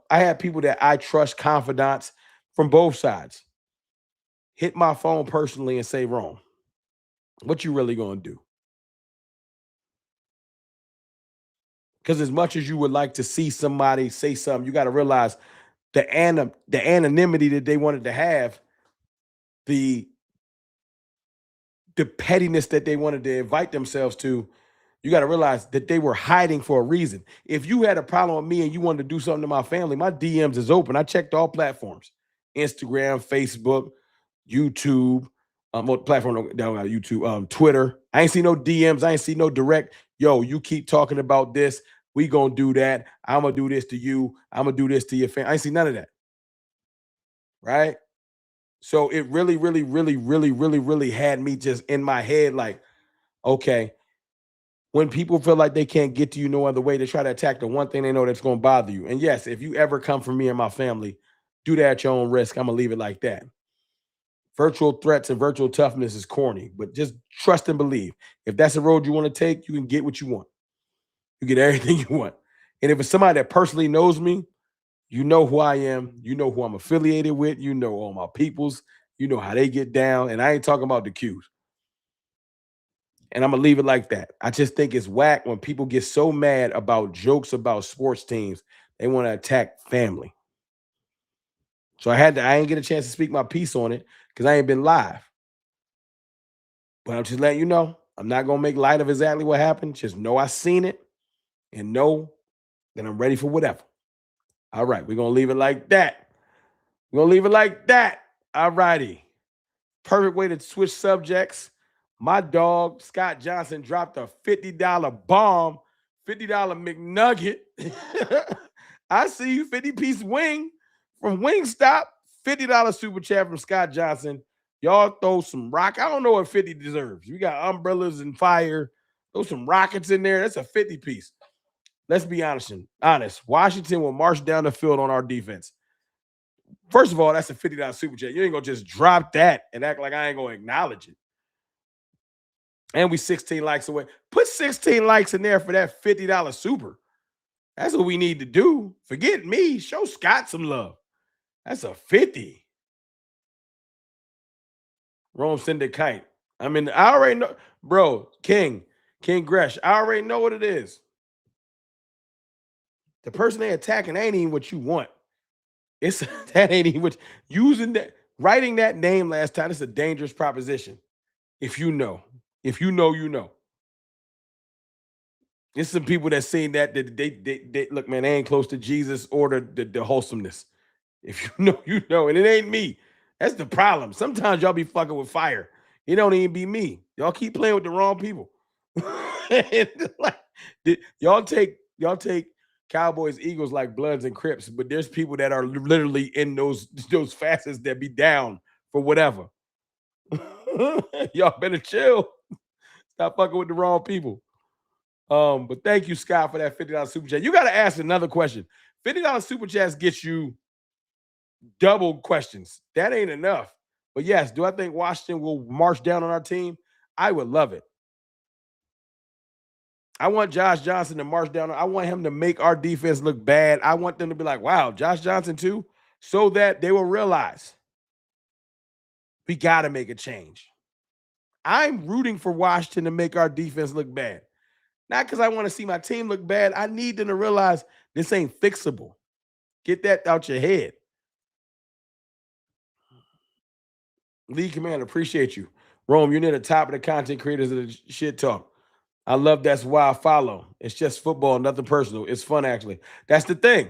[SPEAKER 1] I had people that I trust, confidants from both sides, hit my phone personally and say, "Wrong. What you really gonna do?" Because as much as you would like to see somebody say something, you got to realize the anonymity that they wanted to have, the the pettiness that they wanted to invite themselves to. You got to realize that they were hiding for a reason. If you had a problem with me and you wanted to do something to my family, my DMs is open. I checked all platforms: Instagram, Facebook, YouTube. What platform down on YouTube? Twitter. I ain't see no DMs. I ain't see no direct. Yo, you keep talking about this. We gonna do that. I'm gonna do this to you. I'm gonna do this to your family. I ain't see none of that. Right. So it really, really, really, really, really, really had me just in my head like, okay, when people feel like they can't get to you no other way, they try to attack the one thing they know that's going to bother you. And yes, if you ever come for me and my family, do that at your own risk. I'm going to leave it like that. Virtual threats and virtual toughness is corny, but just trust and believe. If that's the road you want to take, you can get what you want. You get everything you want. And if it's somebody that personally knows me, you know who I am. You know who I'm affiliated with. You know all my peoples. You know how they get down. And I ain't talking about the Qs. And I'm gonna leave it like that. I just think it's whack when people get so mad about jokes about sports teams, they want to attack family. So I ain't get a chance to speak my piece on it because I ain't been live. But I'm just letting you know, I'm not gonna make light of exactly what happened. Just know I seen it and know that I'm ready for whatever. All right, we're gonna leave it like that. We're gonna leave it like that. All righty. Perfect way to switch subjects. My dog, Scott Johnson, dropped a $50 bomb, $50 McNugget. I see you, 50-piece wing from Wingstop, $50 super chat from Scott Johnson. Y'all throw some rock. I don't know what 50 deserves. You got umbrellas and fire. Throw some rockets in there. That's a 50-piece. Let's be honest. Washington will march down the field on our defense. First of all, that's a $50 super chat. You ain't gonna just drop that and act like I ain't gonna acknowledge it. And we 16 likes away. Put 16 likes in there for that $50 super. That's what we need to do. Forget me. Show Scott some love. That's a 50. Rome send a kite. I mean, I already know, bro. King Gresh. I already know what it is. The person they attacking ain't even what you want. It's that ain't even what writing that name last time. It's a dangerous proposition. If you know, you know. There's some people that saying that they look, man, they ain't close to Jesus or the wholesomeness. If you know, you know, and it ain't me. That's the problem. Sometimes y'all be fucking with fire. It don't even be me. Y'all keep playing with the wrong people. Like, y'all take Cowboys, Eagles like Bloods and Crips, but there's people that are literally in those facets that be down for whatever. Y'all better chill. Stop fucking with the wrong people. But thank you, Scott, for that $50 super chat. You got to ask another question. $50 super chats gets you double questions. That ain't enough. But yes, do I think Washington will march down on our team? I would love it. I want Josh Johnson to march down. I want him to make our defense look bad. I want them to be like, wow, Josh Johnson too, so that they will realize we got to make a change. I'm rooting for Washington to make our defense look bad. Not because I want to see my team look bad. I need them to realize this ain't fixable. Get that out your head. Lead Commander, appreciate you. Rome, you're near the top of the content creators of the shit talk. I love that's why I follow. It's just football, nothing personal. It's fun, actually. That's the thing.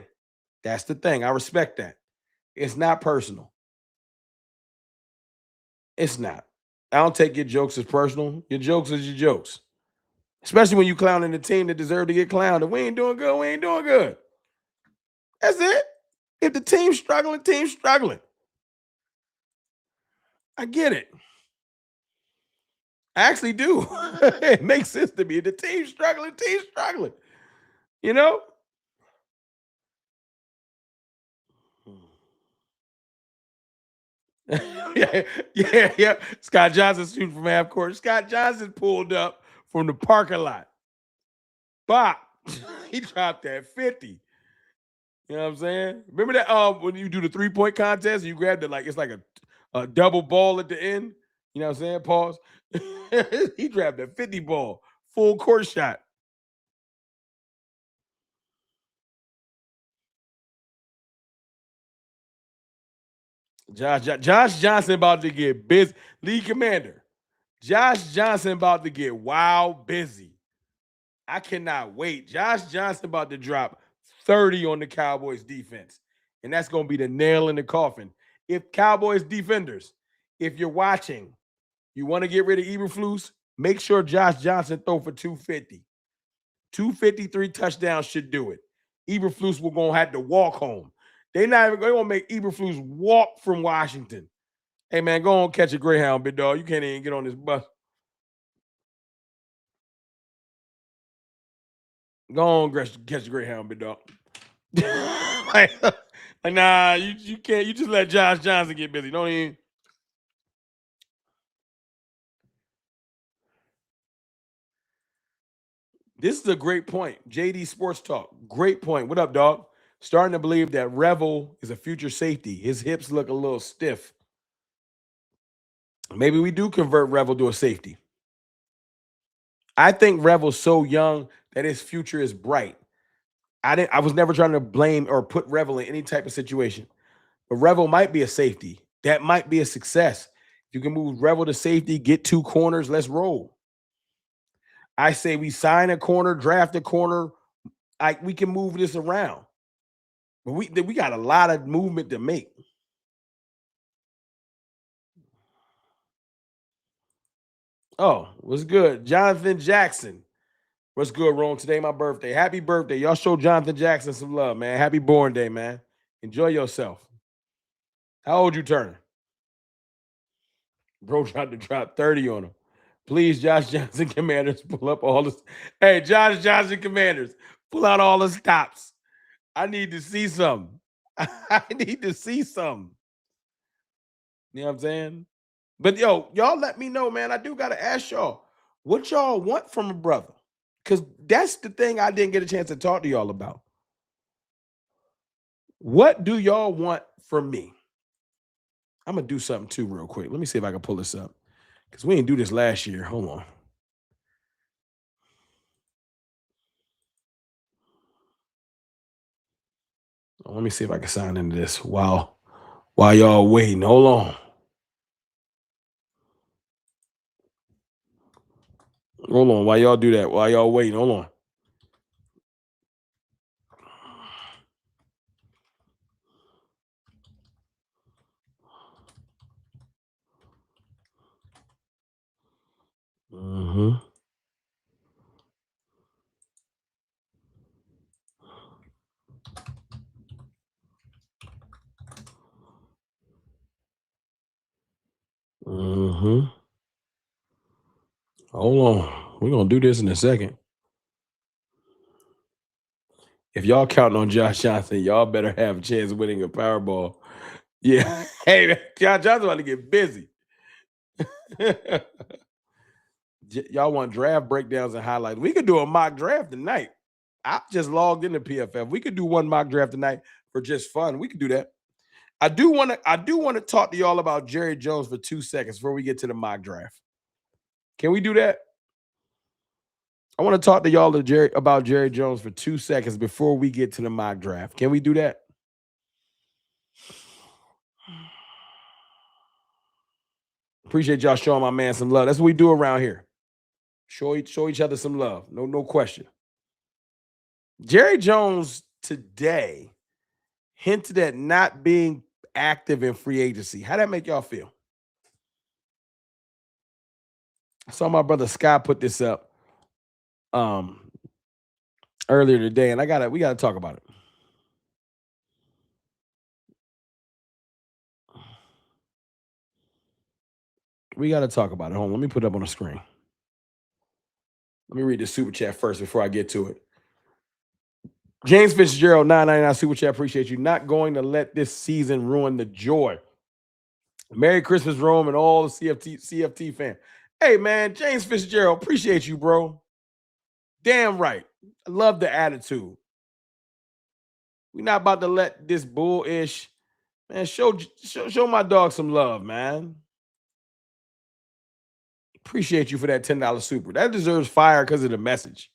[SPEAKER 1] I respect that. It's not personal. It's not. I don't take your jokes as personal. Your jokes is your jokes. Especially when you clowning the team that deserve to get clowned. If we ain't doing good, we ain't doing good. That's it. If the team's struggling, team's struggling. I get it. I actually do. It makes sense to me. The team's struggling, team's struggling. You know? Yeah, yeah. Scott Johnson shooting from half court. Scott Johnson pulled up from the parking lot. Bop. He dropped that 50. You know what I'm saying? Remember that when you do the 3-point contest, you grab the it's like a double ball at the end. You know what I'm saying? Pause. He grabbed a 50 ball, full court shot. Josh Johnson about to get busy. League commander. Josh Johnson about to get wild busy. I cannot wait. Josh Johnson about to drop 30 on the Cowboys defense. And that's going to be the nail in the coffin. If Cowboys defenders, if you're watching, you want to get rid of Eberflus, make sure Josh Johnson throw for 250. 253 touchdowns should do it. Eberflus will going to have to walk home. They're not even going to make Eberflus walk from Washington. Hey, man, go on catch a Greyhound, big dog. You can't even get on this bus. Go on catch a Greyhound, big dog. like, nah, you can't. You just let Josh Johnson get busy. Don't even. This is a great point. JD Sports Talk. Great point. What up, dog? Starting to believe that Revel is a future safety. His hips look a little stiff. Maybe we do convert Revel to a safety. I think Revel's so young that his future is bright. I was never trying to blame or put Revel in any type of situation. But Revel might be a safety. That might be a success. If you can move Revel to safety, get 2 corners, let's roll. I say we sign a corner, draft a corner. We can move this around. But we got a lot of movement to make. Oh, what's good? Jonathan Jackson. What's good, Ron? Today my birthday. Happy birthday. Y'all show Jonathan Jackson some love, man. Happy born day, man. Enjoy yourself. How old you turning? Bro tried to drop 30 on him. Please, Josh Johnson Commanders, pull up all this. Hey, Josh Johnson Commanders, pull out all the stops. I need to see some. I need to see some. You know what I'm saying? But yo, y'all let me know, man. I do gotta ask y'all, what y'all want from a brother? Because that's the thing I didn't get a chance to talk to y'all about. What do y'all want from me? I'm gonna do something too, real quick. Let me see if I can pull this up. Because we didn't do this last year. Hold on. Let me see if I can sign into this while y'all waiting. Hold on. Hold on. While y'all do that, while y'all waiting, hold on. Mm-hmm. Mm-hmm. Hold on. We're gonna do this in a second. If y'all counting on Josh Johnson, y'all better have a chance of winning a Powerball. Yeah. Hey, Josh Johnson about to get busy. Y'all want draft breakdowns and highlights. We could do a mock draft tonight. I just logged into PFF. We could do one mock draft tonight for just fun. We could do that. I do want to talk to y'all about Jerry Jones for 2 seconds before we get to the mock draft. Can we do that? I want to talk to y'all about Jerry Jones for 2 seconds before we get to the mock draft. Can we do that? Appreciate y'all showing my man some love. That's what we do around here. Show each other some love. No question. Jerry Jones today hinted at not being active in free agency. How that make y'all feel? I saw my brother Scott put this up earlier today, and we gotta talk about it. We gotta talk about it. Hold on, let me put it up on the screen. Let me read the super chat first before I get to it. James Fitzgerald, 999 super chat. Appreciate you. Not going to let this season ruin the joy. Merry Christmas, Rome, and all the CFT fan. Hey, man, James Fitzgerald, appreciate you, bro. Damn right. I love the attitude. We're not about to let this bullish, man. Show my dog some love, man. Appreciate you for that $10 super. That deserves fire because of the message.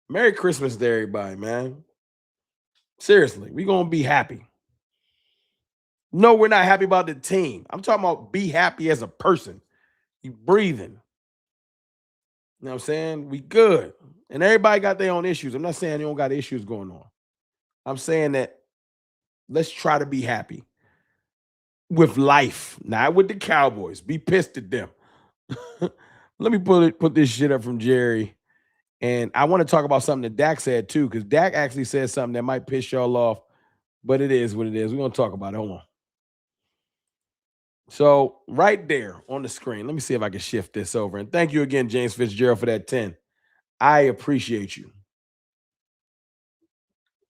[SPEAKER 1] Merry Christmas to everybody, man. Seriously, we're gonna be happy. No, we're not happy about the team. I'm talking about be happy as a person. You breathing. You know what I'm saying? We good. And everybody got their own issues. I'm not saying you don't got issues going on. I'm saying that let's try to be happy with life, not with the Cowboys. Be pissed at them. Let me put this shit up from Jerry. And I want to talk about something that Dak said too, because Dak actually said something that might piss y'all off, but it is what it is. We're going to talk about it. Hold on. So right there on the screen, let me see if I can shift this over. And thank you again, James Fitzgerald, for that 10. I appreciate you.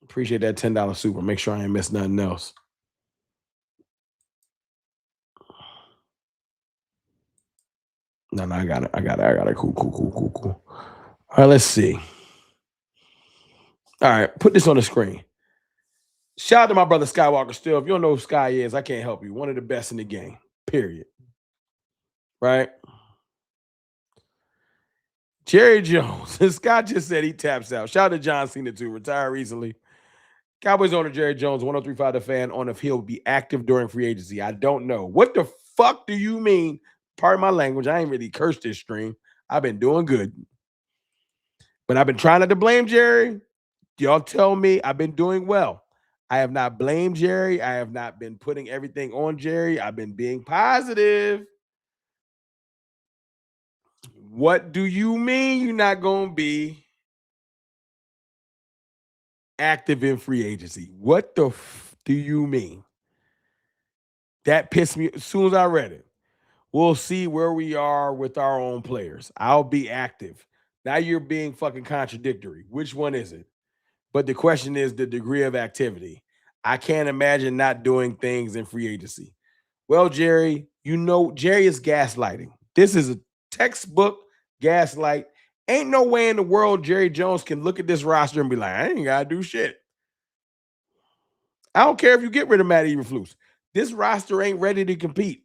[SPEAKER 1] Appreciate that $10 super. Make sure I ain't miss nothing else. No, I got it. Cool. All right, let's see. All right, put this on the screen. Shout out to my brother Skywalker still. If you don't know who Sky is, I can't help you. One of the best in the game, period. Right? Jerry Jones. Scott just said he taps out. Shout out to John Cena too. Retired recently. Cowboys owner Jerry Jones, 1035 The Fan, on if he'll be active during free agency. I don't know. What the fuck do you mean? Pardon my language. I ain't really cursed this stream. I've been doing good. But I've been trying not to blame Jerry. Y'all tell me I've been doing well. I have not blamed Jerry. I have not been putting everything on Jerry. I've been being positive. What do you mean you're not going to be active in free agency? What the do you mean? That pissed me as soon as I read it. We'll see where we are with our own players. I'll be active. Now you're being fucking contradictory. Which one is it? But the question is the degree of activity. I can't imagine not doing things in free agency. Well, Jerry, you know, Jerry is gaslighting. This is a textbook gaslight. Ain't no way in the world Jerry Jones can look at this roster and be like, I ain't got to do shit. I don't care if you get rid of Matt Eberflus. This roster ain't ready to compete.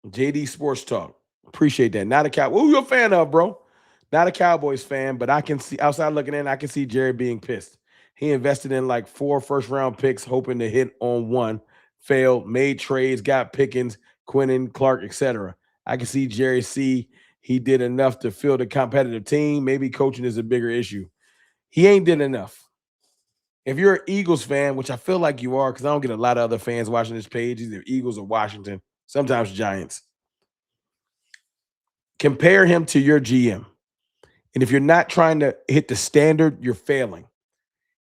[SPEAKER 1] JD Sports Talk. Appreciate that. Not a cow. Who you a fan of, bro? Not a Cowboys fan, but I can see outside looking in, I can see Jerry being pissed. He invested in like 4 first-round picks, hoping to hit on one, failed, made trades, got Pickens, Quinnen, Clark, etc. I can see Jerry see he did enough to field a competitive team. Maybe coaching is a bigger issue. He ain't did enough. If you're an Eagles fan, which I feel like you are, because I don't get a lot of other fans watching this page, either Eagles or Washington, sometimes Giants. Compare him to your GM. And if you're not trying to hit the standard, you're failing.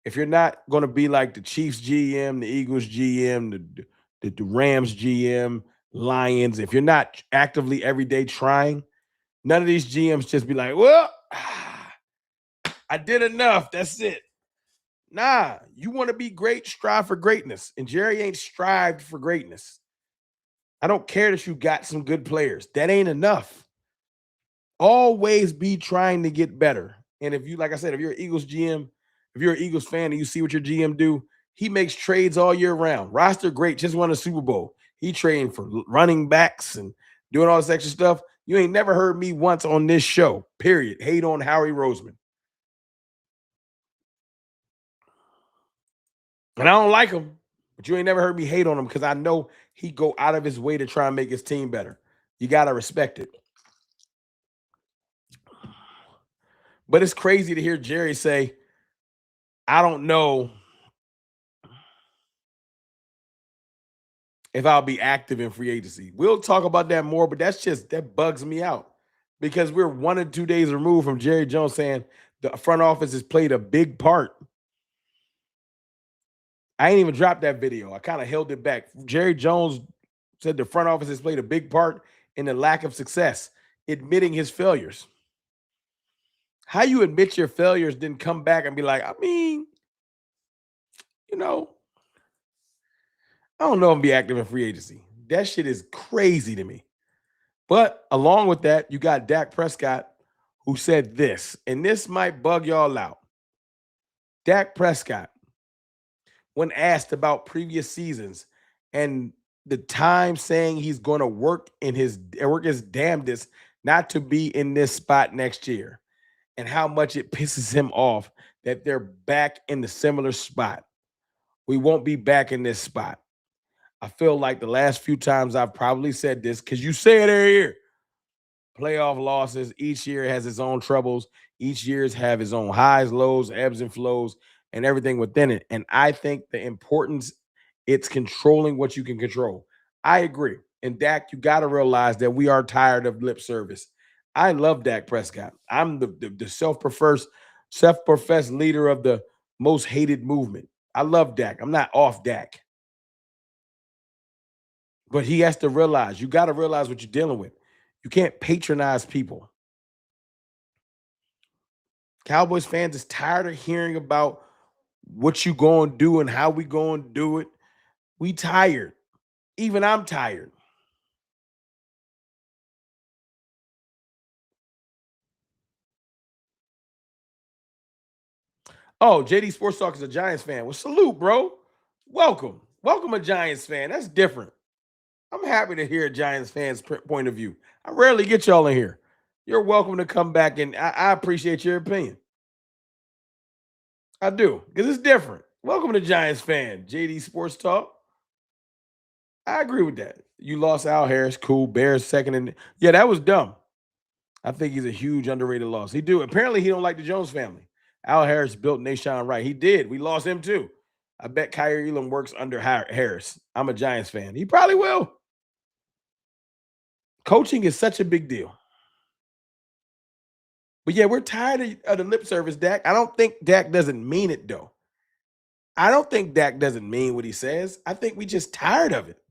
[SPEAKER 1] If you're not going to be like the Chiefs GM, the Eagles GM, the Rams GM, Lions, if you're not actively every day trying, none of these GMs just be like, well, I did enough. That's it. Nah, you want to be great, strive for greatness. And Jerry ain't strived for greatness. I don't care that you got some good players. That ain't enough. Always be trying to get better. And if you, like I said, if you're an Eagles GM, if you're an Eagles fan and you see what your GM do, he makes trades all year round. Roster great, just won a Super Bowl. He trading for running backs and doing all this extra stuff. You ain't never heard me once on this show, period, hate on Howie Roseman. And I don't like him, but you ain't never heard me hate on him because I know he go out of his way to try and make his team better. You got to respect it. But it's crazy to hear Jerry say, I don't know if I'll be active in free agency. We'll talk about that more, but that bugs me out because we're 1 or 2 days removed from Jerry Jones saying the front office has played a big part. I ain't even dropped that video. I kind of held it back. Jerry Jones said the front office has played a big part in the lack of success, admitting his failures. How you admit your failures, then come back and be like, I mean, you know, I don't know if I'm be active in free agency. That shit is crazy to me. But along with that, you got Dak Prescott who said this, and this might bug y'all out. Dak Prescott, when asked about previous seasons and the time saying he's going to work his damnedest not to be in this spot next year, and how much it pisses him off that they're back in the similar spot. We won't be back in this spot. I feel like the last few times I've probably said this, because you say it every year. Playoff losses, each year has its own troubles. Each year's have its own highs, lows, ebbs and flows, and everything within it. And I think the importance, it's controlling what you can control. I agree. And Dak, you got to realize that we are tired of lip service. I love Dak Prescott. I'm the self-professed leader of the most hated movement. I love Dak. I'm not off Dak. But he has to realize, you got to realize what you're dealing with. You can't patronize people. Cowboys fans is tired of hearing about what you going to do and how we going to do it. We tired. Even I'm tired. Oh, JD Sports Talk is a Giants fan. Well, salute, bro. Welcome. Welcome, a Giants fan. That's different. I'm happy to hear a Giants fan's point of view. I rarely get y'all in here. You're welcome to come back, and I appreciate your opinion. I do, because it's different. Welcome to Giants fan, JD Sports Talk. I agree with that. You lost Al Harris, cool. Bears second, and yeah, that was dumb. I think he's a huge underrated loss. He do. Apparently, he don't like the Jones family. Al Harris built Nashawn Wright. He did. We lost him too. I bet Kyrie Elam works under Harris. I'm a Giants fan. He probably will. Coaching is such a big deal. But yeah, we're tired of the lip service, Dak. I don't think Dak doesn't mean it, though. I don't think Dak doesn't mean what he says. I think we just tired of it.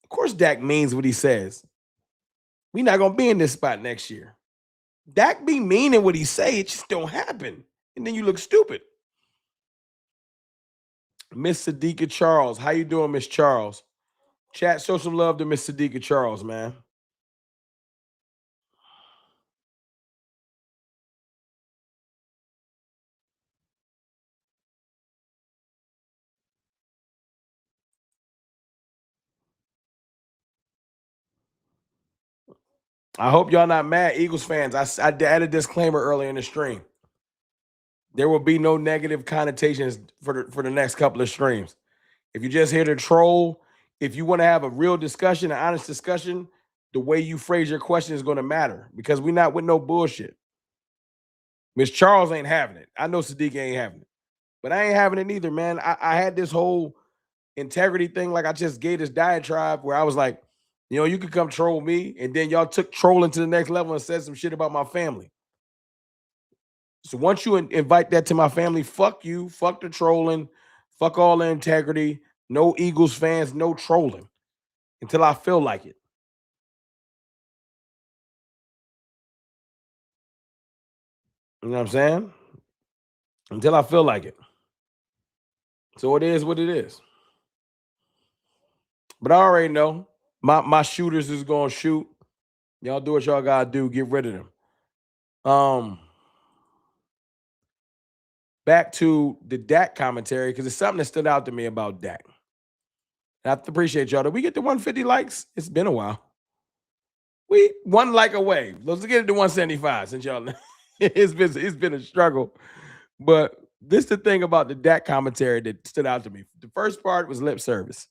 [SPEAKER 1] Of course, Dak means what he says. We're not going to be in this spot next year. Dak be meaning what he say, it just don't happen. And then you look stupid. Miss Sadiqa Charles. How you doing, Miss Charles? Chat, show some love to Miss Sadiqa Charles, man. I hope y'all not mad, Eagles fans. I added a disclaimer earlier in the stream. There will be no negative connotations for the next couple of streams. If you're just here to troll, if you want to have a real discussion, an honest discussion, the way you phrase your question is going to matter, because we're not with no bullshit. Miss Charles ain't having it. I know Sadiq ain't having it, but I ain't having it neither, man. I had this whole integrity thing. Like, I just gave this diatribe where I was like, you could come troll me, and then y'all took trolling to the next level and said some shit about my family. So once you invite that to my family, fuck you, fuck the trolling, fuck all the integrity, no Eagles fans, no trolling until I feel like it. You know what I'm saying? Until I feel like it. So it is what it is. But I already know my shooters is gonna shoot. Y'all do what y'all gotta do. Get rid of them. Back to the Dak commentary, because it's something that stood out to me about Dak. I appreciate y'all. Did we get to 150 likes? It's been a while. We one like away. Let's get it to 175 since y'all. It's been a struggle. But this is the thing about the Dak commentary that stood out to me. The first part was lip service.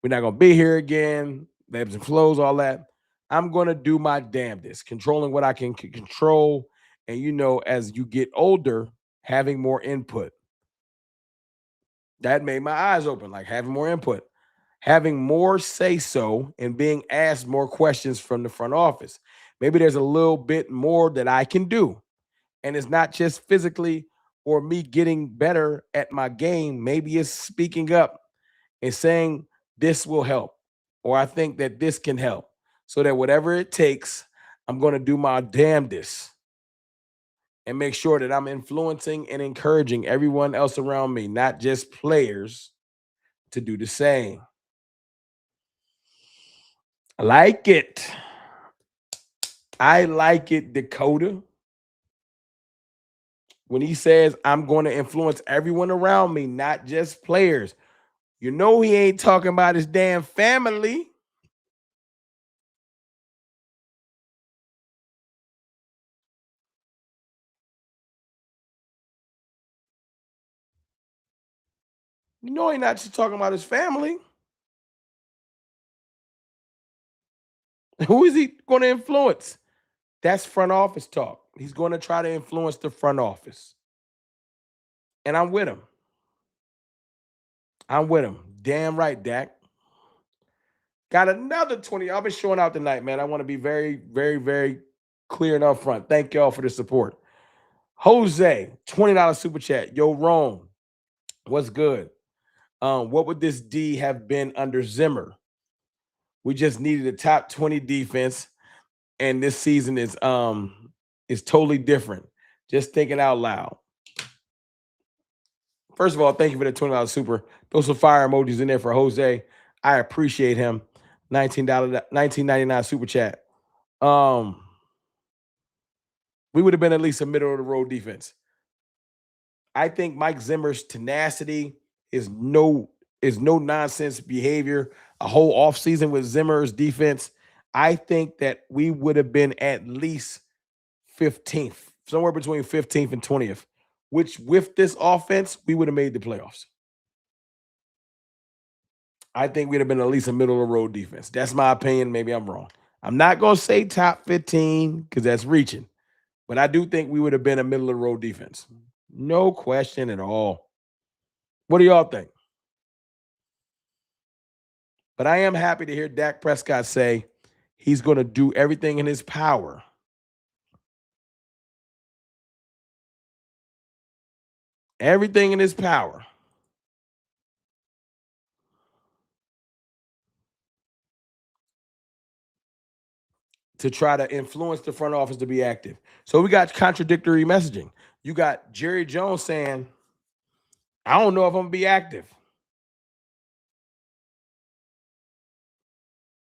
[SPEAKER 1] We're not gonna be here again. The ebbs and flows, all that. I'm gonna do my damnedest, controlling what I can control. And as you get older, having more input. That made my eyes open, like having more input. having more say so and being asked more questions from the front office. Maybe there's a little bit more that I can do. And it's not just physically or me getting better at my game. Maybe it's speaking up and saying, this will help, or I think that this can help, so that whatever it takes, I'm going to do my damnedest and make sure that I'm influencing and encouraging everyone else around me, not just players, to do the same. I like it. I like it, Dakota. When he says, I'm going to influence everyone around me, not just players. You know he ain't talking about his damn family. You know he's not just talking about his family. Who is he going to influence? That's front office talk. He's going to try to influence the front office. And I'm with him. I'm with him. Damn right, Dak. Got another 20. I've been showing out tonight, man. I want to be very, very, very clear and upfront. Thank y'all for the support. Jose, $20 super chat. Yo, Rome, what's good? What would this D have been under Zimmer? We just needed a top 20 defense, and this season is totally different. Just thinking out loud. First of all, thank you for the $20 super. Those are fire emojis in there for Jose. I appreciate him. $19.99 super chat. We would have been at least a middle of the road defense. I think Mike Zimmer's tenacity is no nonsense behavior. A whole offseason with Zimmer's defense, I think that we would have been at least 15th, somewhere between 15th and 20th, which with this offense, we would have made the playoffs. I think we'd have been at least a middle of the road defense. That's my opinion. Maybe I'm wrong. I'm not going to say top 15 because that's reaching, but I do think we would have been a middle of the road defense. No question at all. What do y'all think? But I am happy to hear Dak Prescott say he's going to do everything in his power. Everything in his power to try to influence the front office to be active. So we got contradictory messaging. You got Jerry Jones saying, I don't know if I'm going to be active.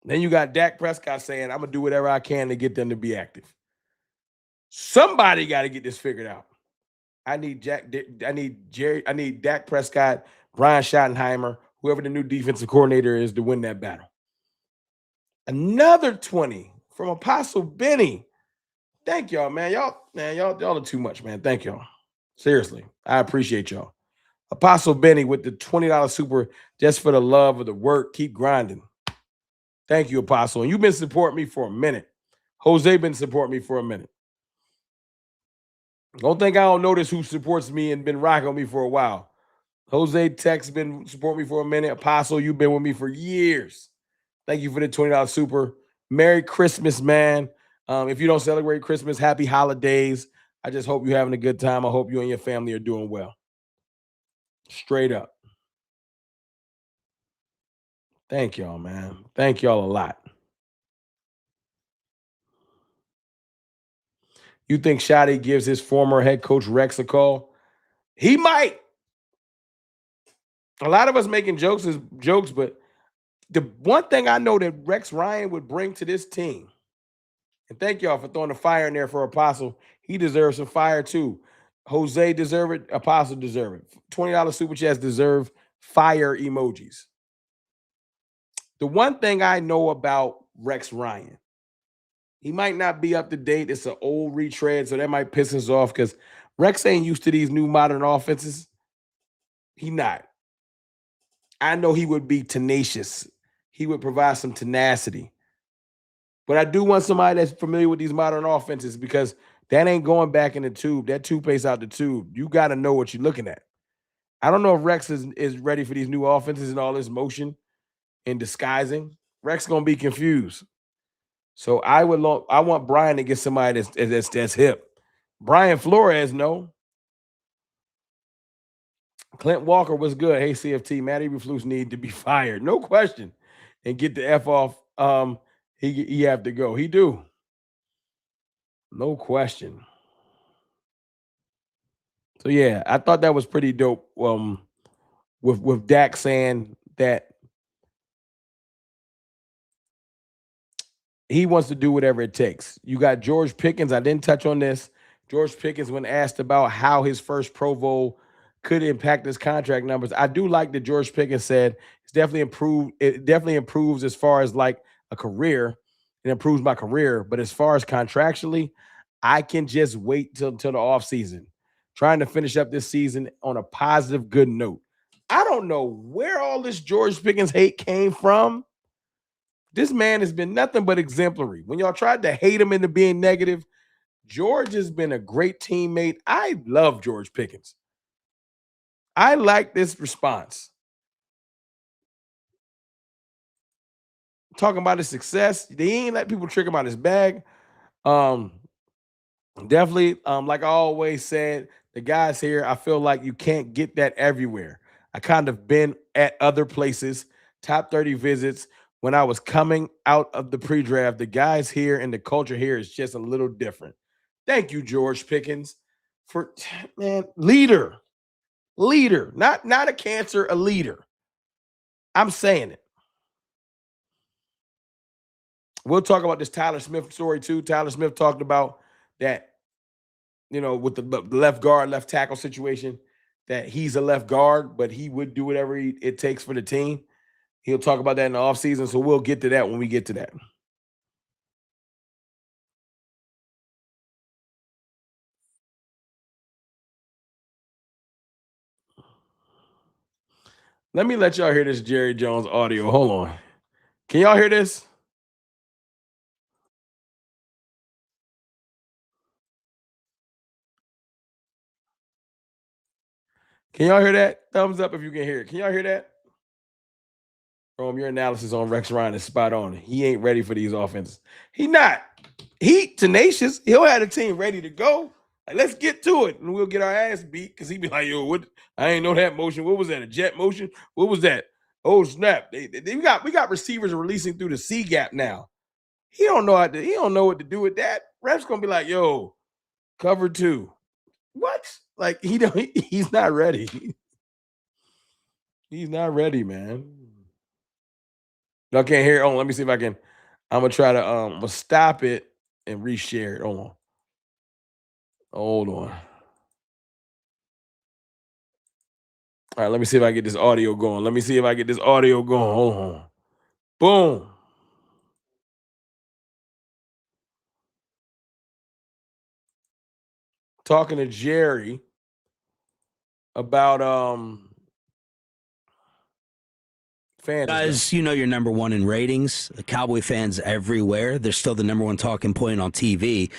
[SPEAKER 1] Then you got Dak Prescott saying, I'm going to do whatever I can to get them to be active. Somebody got to get this figured out. I need Dak Prescott, Brian Schottenheimer, whoever the new defensive coordinator is, to win that battle. Another 20 from Apostle Benny. Thank y'all, man. Y'all are too much, man. Thank y'all. Seriously, I appreciate y'all. Apostle Benny with the $20 super just for the love of the work. Keep grinding. Thank you, Apostle. And you've been supporting me for a minute. Jose been supporting me for a minute. Don't think I don't notice who supports me and been rocking with me for a while. Jose Tech's been supporting me for a minute. Apostle, you've been with me for years. Thank you for the $20 super. Merry Christmas, man. If you don't celebrate Christmas, happy holidays. I just hope you're having a good time. I hope you and your family are doing well. Straight up. Thank y'all, man. Thank y'all a lot. You think Shotty gives his former head coach Rex a call? He might. A lot of us making jokes, but the one thing I know that Rex Ryan would bring to this team, and thank y'all for throwing the fire in there for Apostle. He deserves some fire too. Jose deserve it. Apostle deserve it. $20 super chats deserve fire emojis. The one thing I know about Rex Ryan, he might not be up to date. It's an old retread, so that might piss us off because Rex ain't used to these new modern offenses. He not. I know he would be tenacious. He would provide some tenacity. But I do want somebody that's familiar with these modern offenses because that ain't going back in the tube. That toothpaste out the tube. You got to know what you're looking at. I don't know if Rex is ready for these new offenses and all this motion. in disguising, Rex gonna be confused. So I want Brian to get somebody that's hip. Brian Flores, no. Clint Walker was good. Hey, CFT, Matty Eberflus need to be fired, no question, and get the F off. He have to go. He do, no question. So yeah, I thought that was pretty dope. With Dak saying that he wants to do whatever it takes. You got George Pickens. I didn't touch on this. George Pickens, when asked about how his first Pro Bowl could impact his contract numbers, I do like that George Pickens said it's definitely improved. It definitely improves as far as like a career. It improves my career, but as far as contractually, I can just wait till the offseason, trying to finish up this season on a positive, good note. I don't know where all this George Pickens hate came from. This man has been nothing but exemplary. When y'all tried to hate him into being negative, George has been a great teammate. I love George Pickens. I like this response. Talking about his success. They ain't let people trick him out his bag. Definitely, like I always said, the guys here, I feel like you can't get that everywhere. I kind of been at other places, top 30 visits. When I was coming out of the pre-draft, the guys here and the culture here is just a little different. Thank you, George Pickens, for man, leader, not a cancer, a leader. I'm saying it. We'll talk about this Tyler Smith story too. Tyler Smith talked about that, with the left guard, left tackle situation, that he's a left guard, but he would do whatever it takes for the team. He'll talk about that in the offseason, so we'll get to that when we get to that. Let me let y'all hear this Jerry Jones audio. Hold on. Can y'all hear this? Can y'all hear that? Thumbs up if you can hear it. Can y'all hear that? Your analysis on Rex Ryan is spot on. He ain't ready for these offenses. He not. He tenacious. He'll have the team ready to go. Like, let's get to it, and we'll get our ass beat because he be like, "Yo, what? I ain't know that motion. What was that? A jet motion? What was that? Oh snap! We got receivers releasing through the C gap now. He don't know he don't know what to do with that. Ref's gonna be like, "Yo, cover two. What? Like he's not ready. He's not ready, man. Y'all can't hear it. Oh, let me see if I can. I'm gonna try to I'm gonna stop it and reshare it. Hold on. Hold on. All right, let me see if I get this audio going. Let me see if I get this audio going. Hold on. Boom. Talking to Jerry about fans.
[SPEAKER 2] Guys, you're number one in ratings. The Cowboy fans everywhere. They're still the number one talking point on TV.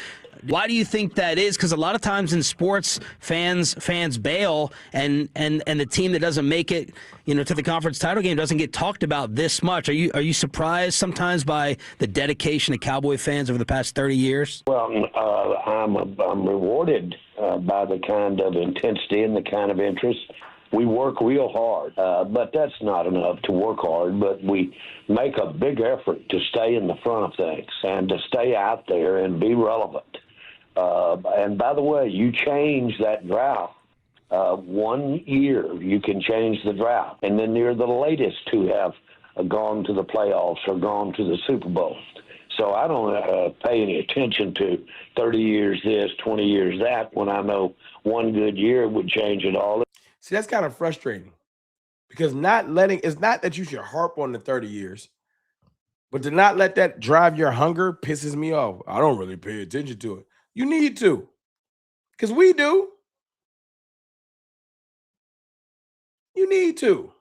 [SPEAKER 2] Why do you think that is? Because a lot of times in sports, fans bail, and the team that doesn't make it, to the conference title game doesn't get talked about this much. Are you surprised sometimes by the dedication of Cowboy fans over the past 30 years?
[SPEAKER 3] Well, I'm rewarded by the kind of intensity and the kind of interest. We work real hard, but that's not enough to work hard. But we make a big effort to stay in the front of things and to stay out there and be relevant. And by the way, you change that drought. 1 year, you can change the drought. And then you're the latest to have gone to the playoffs or gone to the Super Bowl. So I don't pay any attention to 30 years this, 20 years that, when I know one good year would change it all.
[SPEAKER 1] See, that's kind of frustrating because it's not that you should harp on the 30 years, but to not let that drive your hunger pisses me off. I don't really pay attention to it. You need to, because we do. You need to.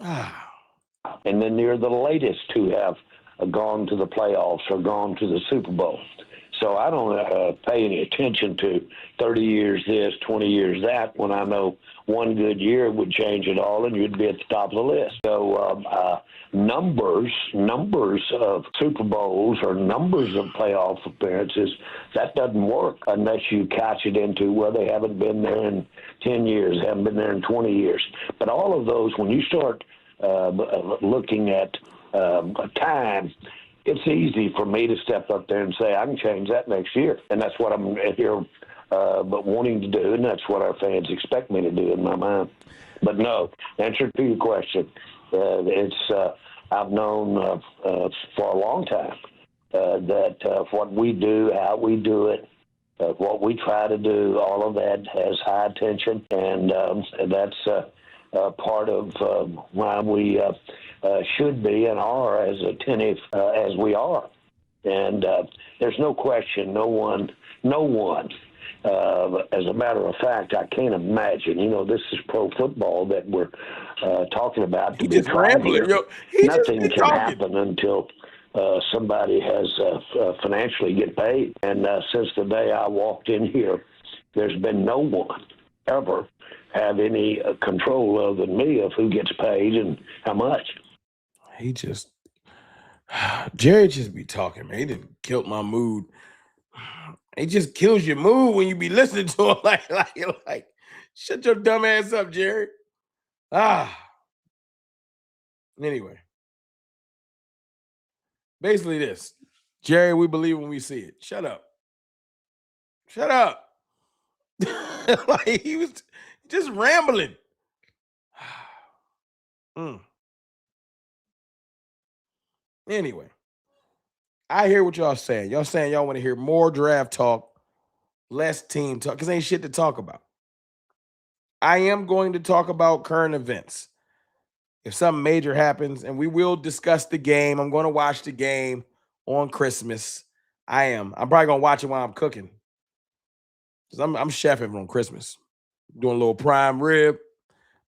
[SPEAKER 3] And then you're the latest to have gone to the playoffs or gone to the Super Bowl. So I don't pay any attention to 30 years this, 20 years that, when I know one good year would change it all and you'd be at the top of the list. So numbers of Super Bowls or numbers of playoff appearances, that doesn't work unless you couch it into, well, they haven't been there in 10 years, haven't been there in 20 years. But all of those, when you start looking at time, it's easy for me to step up there and say, I can change that next year. And that's what I'm here but wanting to do, and that's what our fans expect me to do in my mind. But no, answer to your question, I've known for a long time that what we do, how we do it, what we try to do, all of that has high attention, and that's part of why we should be and are as attentive as we are. And there's no question, no one, as a matter of fact, I can't imagine, this is pro football that we're talking about.
[SPEAKER 1] He just rambling.
[SPEAKER 3] Nothing can happen until somebody has financially get paid. And since the day I walked in here, there's been no one ever have any control other than me of who gets paid and how much.
[SPEAKER 1] Jerry just be talking, man. He done killed my mood. He just kills your mood when you be listening to him like, shut your dumb ass up, Jerry. Anyway. Basically this. Jerry, we believe when we see it. Shut up. Like he was just rambling. Anyway, I hear what y'all saying. Y'all saying y'all want to hear more draft talk, less team talk, because ain't shit to talk about. I am going to talk about current events. If something major happens, and we will discuss the game. I'm going to watch the game on Christmas. I'm probably going to watch it while I'm cooking. Because I'm chefing on Christmas. Doing a little prime rib.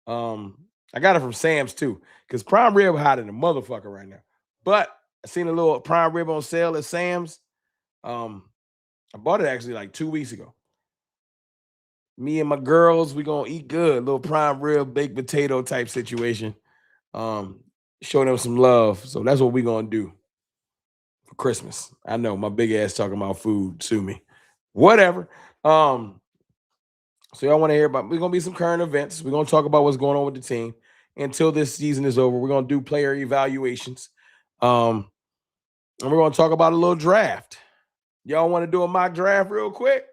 [SPEAKER 1] I got it from Sam's too. Because prime rib hot in a motherfucker right now. But I seen a little prime rib on sale at Sam's. I bought it actually like 2 weeks ago. Me and my girls, we gonna eat good. Little prime rib, baked potato type situation. Show them some love. So that's what we gonna do for Christmas. I know my big ass talking about food. Sue me. Whatever. So y'all want to hear about, we're gonna be some current events. We're gonna talk about what's going on with the team until this season is over. We're gonna do player evaluations. And we're gonna talk about a little draft. Y'all want to do a mock draft real quick?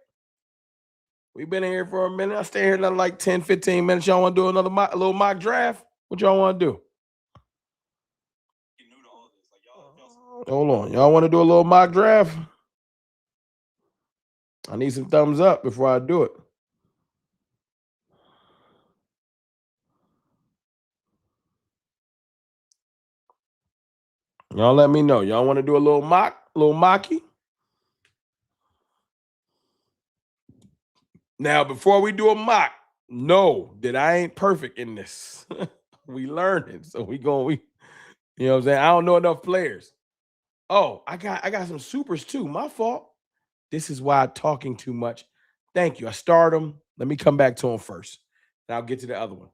[SPEAKER 1] We've been in here for a minute. I stay here another like 10, 15 minutes. Y'all want to do another little mock draft? What y'all want to do? Hold on. Y'all want to do a little mock draft? I need some thumbs up before I do it. Y'all let me know. Y'all want to do a little mocky? Now, before we do a mock, know that I ain't perfect in this. We learning. So you know what I'm saying? I don't know enough players. Oh, I got some supers too. My fault. This is why I'm talking too much. Thank you. I start them. Let me come back to them first. Then I'll get to the other one.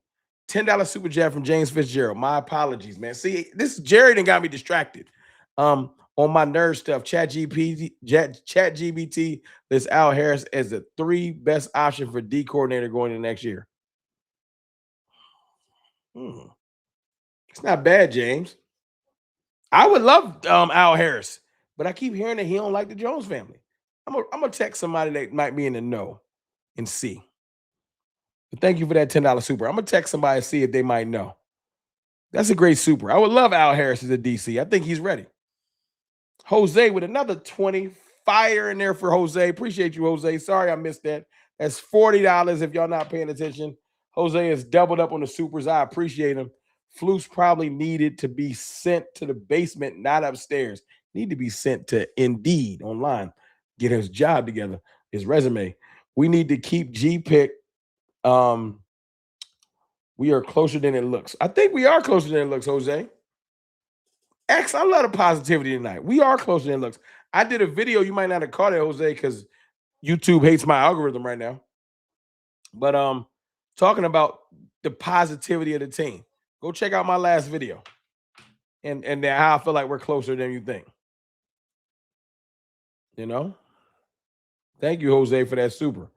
[SPEAKER 1] $10 super chat from James Fitzgerald. My apologies, man. See, this Jerry done got me distracted. On my nerd stuff, ChatGPT lists Al Harris as the 3 best option for D coordinator going into next year. It's not bad, James. I would love Al Harris, but I keep hearing that he don't like the Jones family. I'm gonna text somebody that might be in the know and see. But thank you for that $10 super. I'm gonna text somebody and see if they might know. That's a great super. I would love Al Harris as a DC. I think he's ready. Jose with another 20. Fire in there for Jose. Appreciate you, Jose. Sorry I missed that. That's $40 if y'all not paying attention. Jose has doubled up on the supers. I appreciate him. Flus probably needed to be sent to the basement, not upstairs. Need to be sent to Indeed online. Get his job together, his resume. We need to keep G-Pick. We are closer than it looks. I think we are closer than it looks, Jose. X, I love the positivity tonight. We are closer than it looks. I did a video. You might not have caught it, Jose, because YouTube hates my algorithm right now. But talking about the positivity of the team. Go check out my last video. And then how I feel like we're closer than you think. You know? Thank you, Jose, for that super.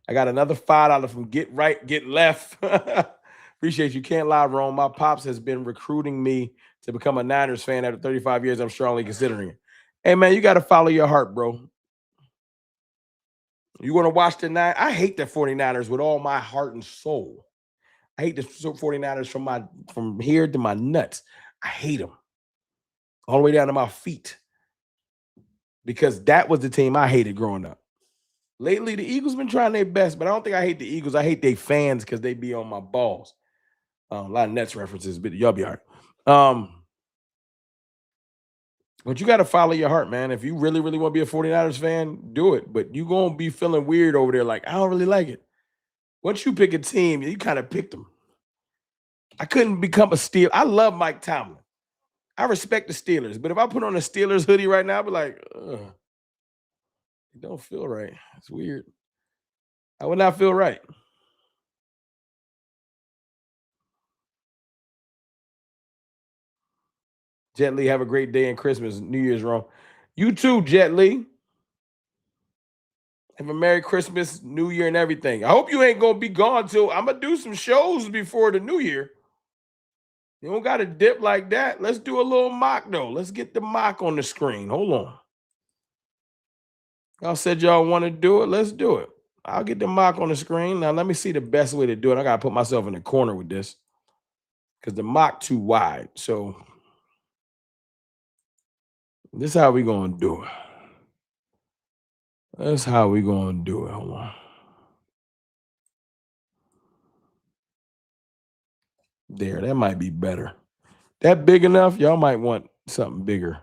[SPEAKER 1] I got another $5 from Get Right, Get Left. Appreciate you. Can't lie, Rome. My pops has been recruiting me to become a Niners fan after 35 years. I'm strongly considering it. Hey, man, you got to follow your heart, bro. You want to watch the Niners? I hate the 49ers with all my heart and soul. I hate the 49ers from here to my nuts. I hate them all the way down to my feet because that was the team I hated growing up. Lately, the Eagles been trying their best, but I don't think I hate the Eagles. I hate their fans because they be on my balls. A lot of Nets references, but y'all be all right. But you got to follow your heart, man. If you really, really want to be a 49ers fan, do it. But you going to be feeling weird over there like, I don't really like it. Once you pick a team, you kind of picked them. I couldn't become a Steeler. I love Mike Tomlin. I respect the Steelers. But if I put on a Steelers hoodie right now, I'd be like, ugh. It don't feel right. It's weird. I would not feel right. Jet Li, have a great day and Christmas, New Year's, wrong. You too, Jet Li. Have a Merry Christmas, New Year, and everything. I hope you ain't gonna be gone till I'm gonna do some shows before the New Year. You don't gotta dip like that. Let's do a little mock though. Let's get the mock on the screen. Hold on. Y'all said y'all want to do it. Let's do it. I'll get the mock on the screen. Now let me see the best way to do it. I gotta put myself in the corner with this because the mock too wide. So this is how we gonna do it. That's how we gonna do it. Hold on. There, that might be better. That big enough? Y'all might want something bigger.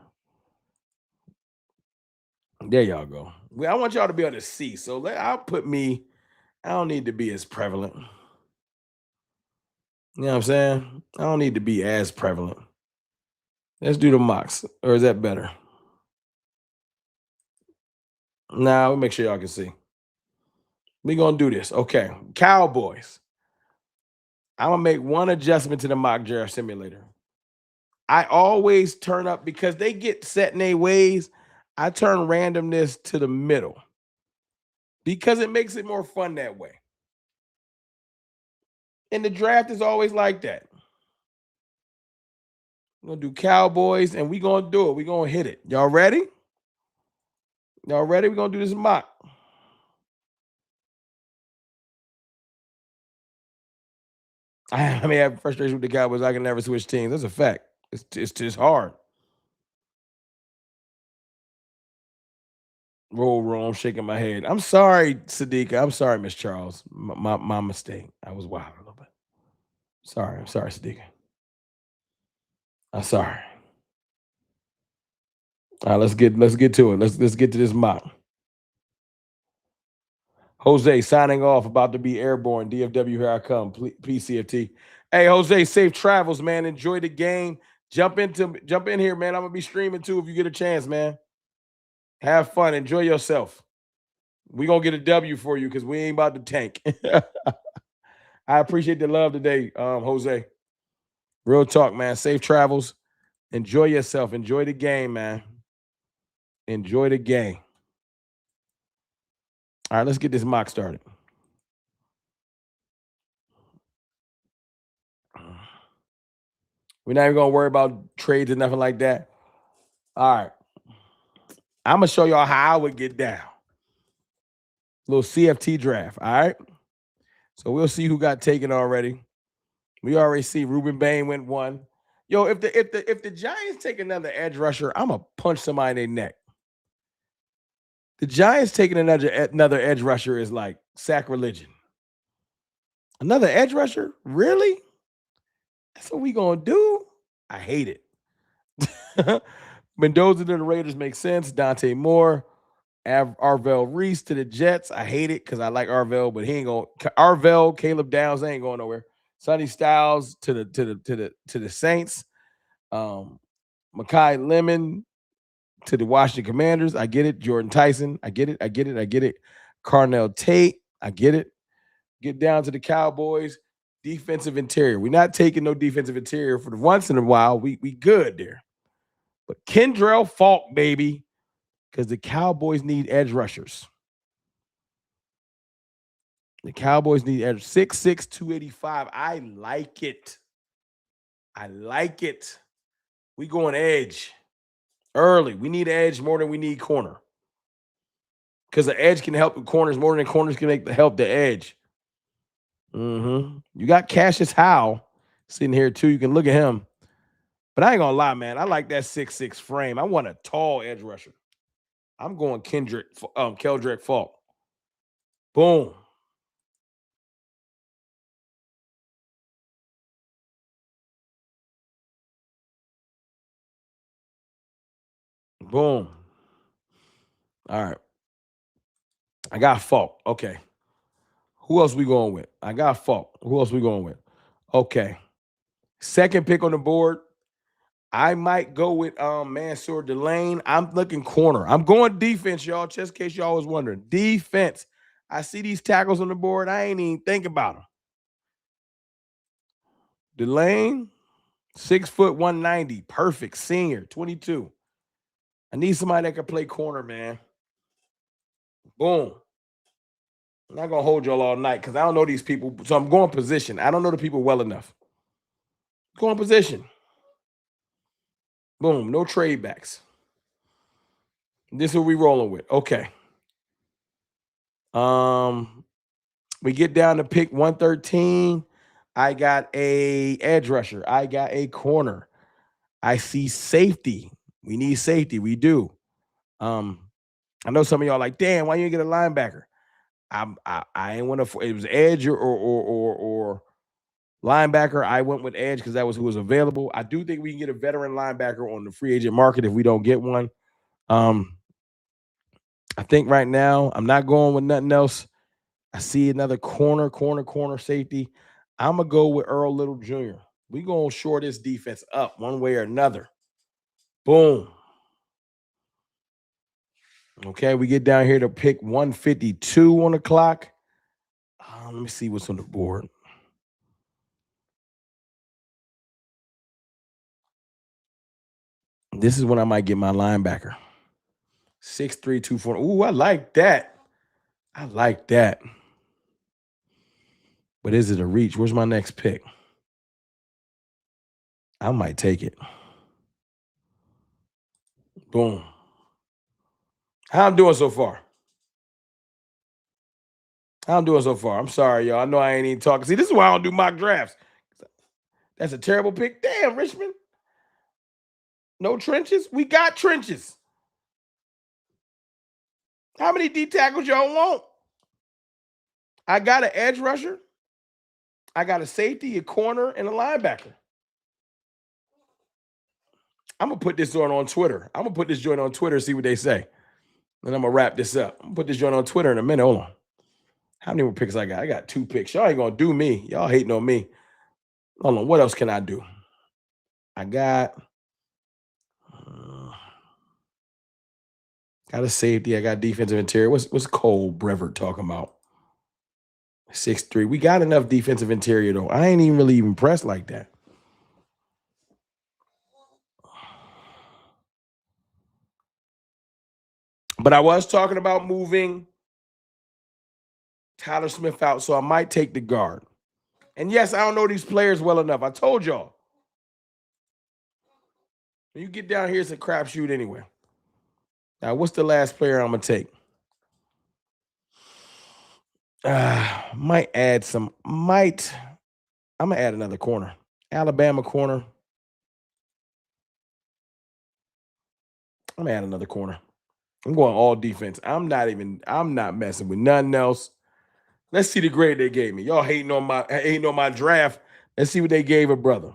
[SPEAKER 1] There y'all go. I want y'all to be able to see. So I'll put me. I don't need to be as prevalent. You know what I'm saying? I don't need to be as prevalent. Let's do the mocks. Or is that better? Nah, we'll make sure y'all can see. We're going to do this. Okay. Cowboys. I'm going to make one adjustment to the mock draft simulator. I always turn up because they get set in their ways. I turn randomness to the middle because it makes it more fun that way. And the draft is always like that. We're going to do Cowboys, and we're going to do it. We're going to hit it. Y'all ready? Y'all ready? We're going to do this mock. I may have frustration with the Cowboys. I can never switch teams. That's a fact. It's just hard. Roll. I'm shaking my head. I'm sorry, Sadiqa. I'm sorry, Miss Charles. My mistake. I was wild a little bit. Sorry. I'm sorry, Sadiqa. I'm sorry. All right, let's get to it. Let's get to this mock. Jose signing off, about to be airborne. DFW, here I come. PCFT. Hey, Jose, safe travels, man. Enjoy the game. Jump in here, man. I'm gonna be streaming too if you get a chance, man. Have fun. Enjoy yourself. We're gonna get a W for you because we ain't about to tank. I appreciate the love today, Jose. Real talk, man. Safe travels. Enjoy yourself. Enjoy the game, man. Enjoy the game. All right, let's get this mock started. We're not even going to worry about trades and nothing like that. All right. I'm going to show y'all how I would get down. Little CFT draft, all right? So we'll see who got taken already. We already see Ruben Bain went one. Yo, if the Giants take another edge rusher, I'm going to punch somebody in their neck. The Giants taking another edge rusher is like sacrilegion. Another edge rusher? Really? That's what we gonna do? I hate it. Mendoza to the Raiders makes sense. Dante Moore, Arvell Reese to the Jets. I hate it because I like Arvell, but he ain't going. Arvell, Caleb Downs, they ain't going nowhere. Sonny Styles to the Saints. Makai Lemon to the Washington Commanders. I get it. Jordan Tyson. I get it. I get it. I get it. Carnell Tate. I get it. Get down to the Cowboys. Defensive interior. We're not taking no defensive interior for the once in a while. We good there. But Kendrell Falk, baby, because the Cowboys need edge rushers. The Cowboys need edge 6'6", 285. I like it. I like it. We going edge early. We need edge more than we need corner. Because the edge can help the corners more than corners can help the edge. You got Cassius Howe sitting here too. You can look at him. But I ain't gonna lie, man. I like that 6'6" frame. I want a tall edge rusher. I'm going Keldrick Falk. Boom. Boom. All right. I got Falk. Okay. Who else we going with? I got Falk. Who else we going with? Okay. Second pick on the board. I might go with Mansour Delane. I'm looking corner. I'm going defense, y'all, just in case y'all was wondering. Defense. I see these tackles on the board. I ain't even think about them. Delane, 6 foot 190. Perfect. Senior, 22. I need somebody that can play corner, man. Boom. I'm not going to hold y'all all night because I don't know these people. So I'm going position. I don't know the people well enough. Going position. Boom. No trade backs. This is what we rolling with. Okay. We get down to pick 113. I got a edge rusher. I got a corner. I see safety. We need safety. We do. I know some of y'all like, damn, why you get a linebacker? I ain't want to. It was edge or linebacker. I went with edge because that was who was available. I do think we can get a veteran linebacker on the free agent market if we don't get one. I think right now I'm not going with nothing else. I see another corner safety. I'm going to go with Earl Little Jr. We're going to shore this defense up one way or another. Boom. Okay, we get down here to pick 152 on the clock. Let me see what's on the board. This is when I might get my linebacker. 6'3", 240. Ooh, I like that. I like that. But is it a reach? Where's my next pick? I might take it. Boom. How I'm doing so far? How I'm doing so far? I'm sorry, y'all. I know I ain't even talking. See, this is why I don't do mock drafts. That's a terrible pick. Damn, Richmond. No trenches? We got trenches. How many D tackles y'all want? I got an edge rusher. I got a safety, a corner, and a linebacker. I'm going to put this on Twitter. I'm going to put this joint on Twitter and see what they say. And I'm going to wrap this up. I'm going to put this joint on Twitter in a minute. Hold on. How many more picks I got? I got 2 picks. Y'all ain't going to do me. Y'all hating on me. Hold on. What else can I do? I got a safety. I got defensive interior. What's Cole Brevert talking about? 6'3". We got enough defensive interior, though. I ain't even really impressed like that. But I was talking about moving Tyler Smith out, so I might take the guard. And yes, I don't know these players well enough. I told y'all. When you get down here, it's a crapshoot anyway. Now, what's the last player I'm going to take? Might add some. I'm going to add another corner. Alabama corner. I'm going to add another corner. I'm going all defense. I'm not messing with nothing else. Let's see the grade they gave me. Y'all hating on my draft. Let's see what they gave a brother.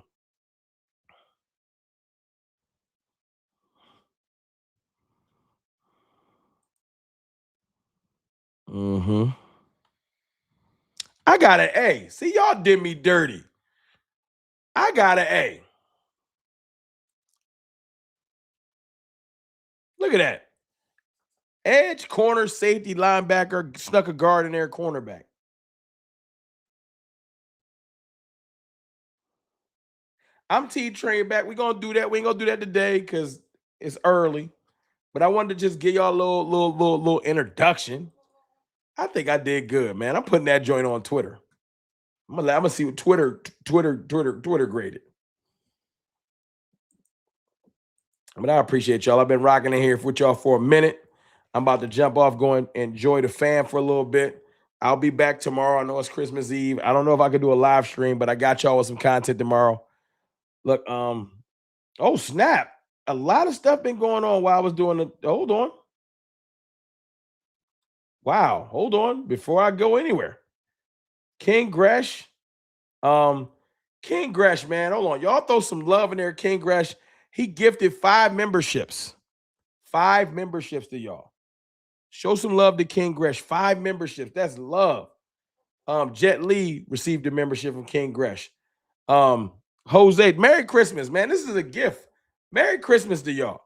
[SPEAKER 1] I got an A. See, y'all did me dirty. I got an A. Look at that. Edge, corner, safety, linebacker, snuck a guard in there, cornerback. I'm T-Train back. We're going to do that. We ain't going to do that today because it's early. But I wanted to just give y'all a little introduction. I think I did good, man. I'm putting that joint on Twitter. I'm gonna see what Twitter graded. But I appreciate y'all. I've been rocking in here with y'all for a minute. I'm about to jump off, go and enjoy the fan for a little bit. I'll be back tomorrow. I know it's Christmas Eve. I don't know if I could do a live stream, but I got y'all with some content tomorrow. Look, oh snap. A lot of stuff been going on while I was doing the, hold on. Wow, hold on. Before I go anywhere. King Gresh. King Gresh, man. Hold on. Y'all throw some love in there. King Gresh. He gifted 5 memberships. 5 memberships to y'all. Show some love to King Gresh. 5 memberships. That's love. Jet Li received a membership from King Gresh. Jose, Merry Christmas, man. This is a gift. Merry Christmas to y'all.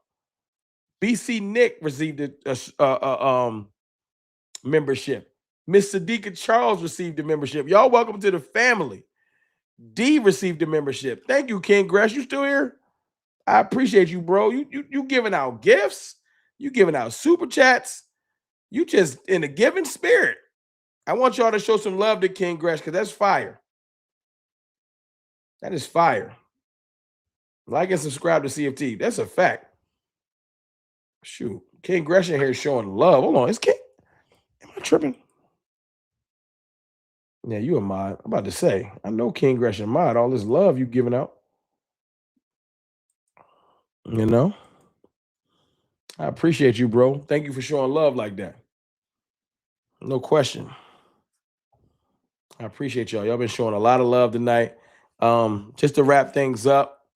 [SPEAKER 1] BC Nick received a membership. Miss Sadiqa Charles received a membership. Y'all welcome to the family. D received a membership. Thank you, King Gresh. You still here? I appreciate you, bro. You giving out gifts. You giving out super chats. You just in a giving spirit. I want y'all to show some love to King Gresh because that's fire. That is fire. Like and subscribe to CFT. That's a fact. Shoot. King Gresh in here showing love. Hold on. Is King? Am I tripping? Yeah, you a mod. I'm about to say. I know King Gresh a mod. All this love you giving out. You know? I appreciate you, bro. Thank you for showing love like that. No question. I appreciate y'all. Y'all been showing a lot of love tonight. Just to wrap things up,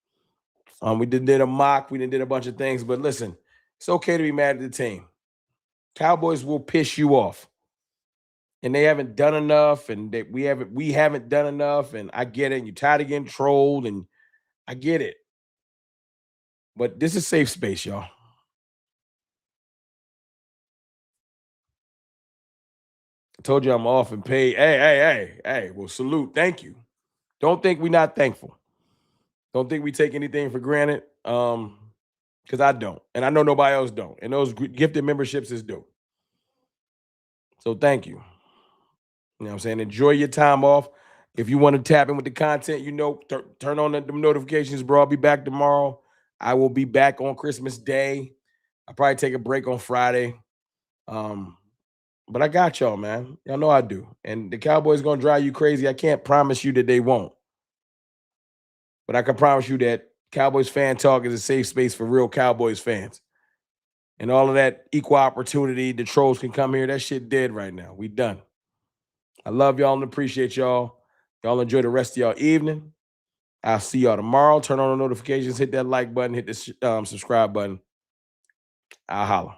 [SPEAKER 1] we did a mock. We did a bunch of things. But listen, it's okay to be mad at the team. Cowboys will piss you off. And they haven't done enough, and we haven't done enough, and I get it. And you're tired of getting trolled, and I get it. But this is safe space, y'all. I told you I'm off and paid. Hey. Well, salute. Thank you. Don't think we're not thankful. Don't think we take anything for granted. Because I don't. And I know nobody else don't. And those gifted memberships is dope. So thank you. You know what I'm saying? Enjoy your time off. If you want to tap in with the content, turn on the notifications, bro. I'll be back tomorrow. I will be back on Christmas Day. I'll probably take a break on Friday. But I got y'all, man. Y'all know I do. And the Cowboys going to drive you crazy. I can't promise you that they won't. But I can promise you that Cowboys Fan Talk is a safe space for real Cowboys fans. And all of that equal opportunity, the trolls can come here. That shit dead right now. We done. I love y'all and appreciate y'all. Y'all enjoy the rest of y'all evening. I'll see y'all tomorrow. Turn on the notifications. Hit that like button. Hit the subscribe button. I'll holla.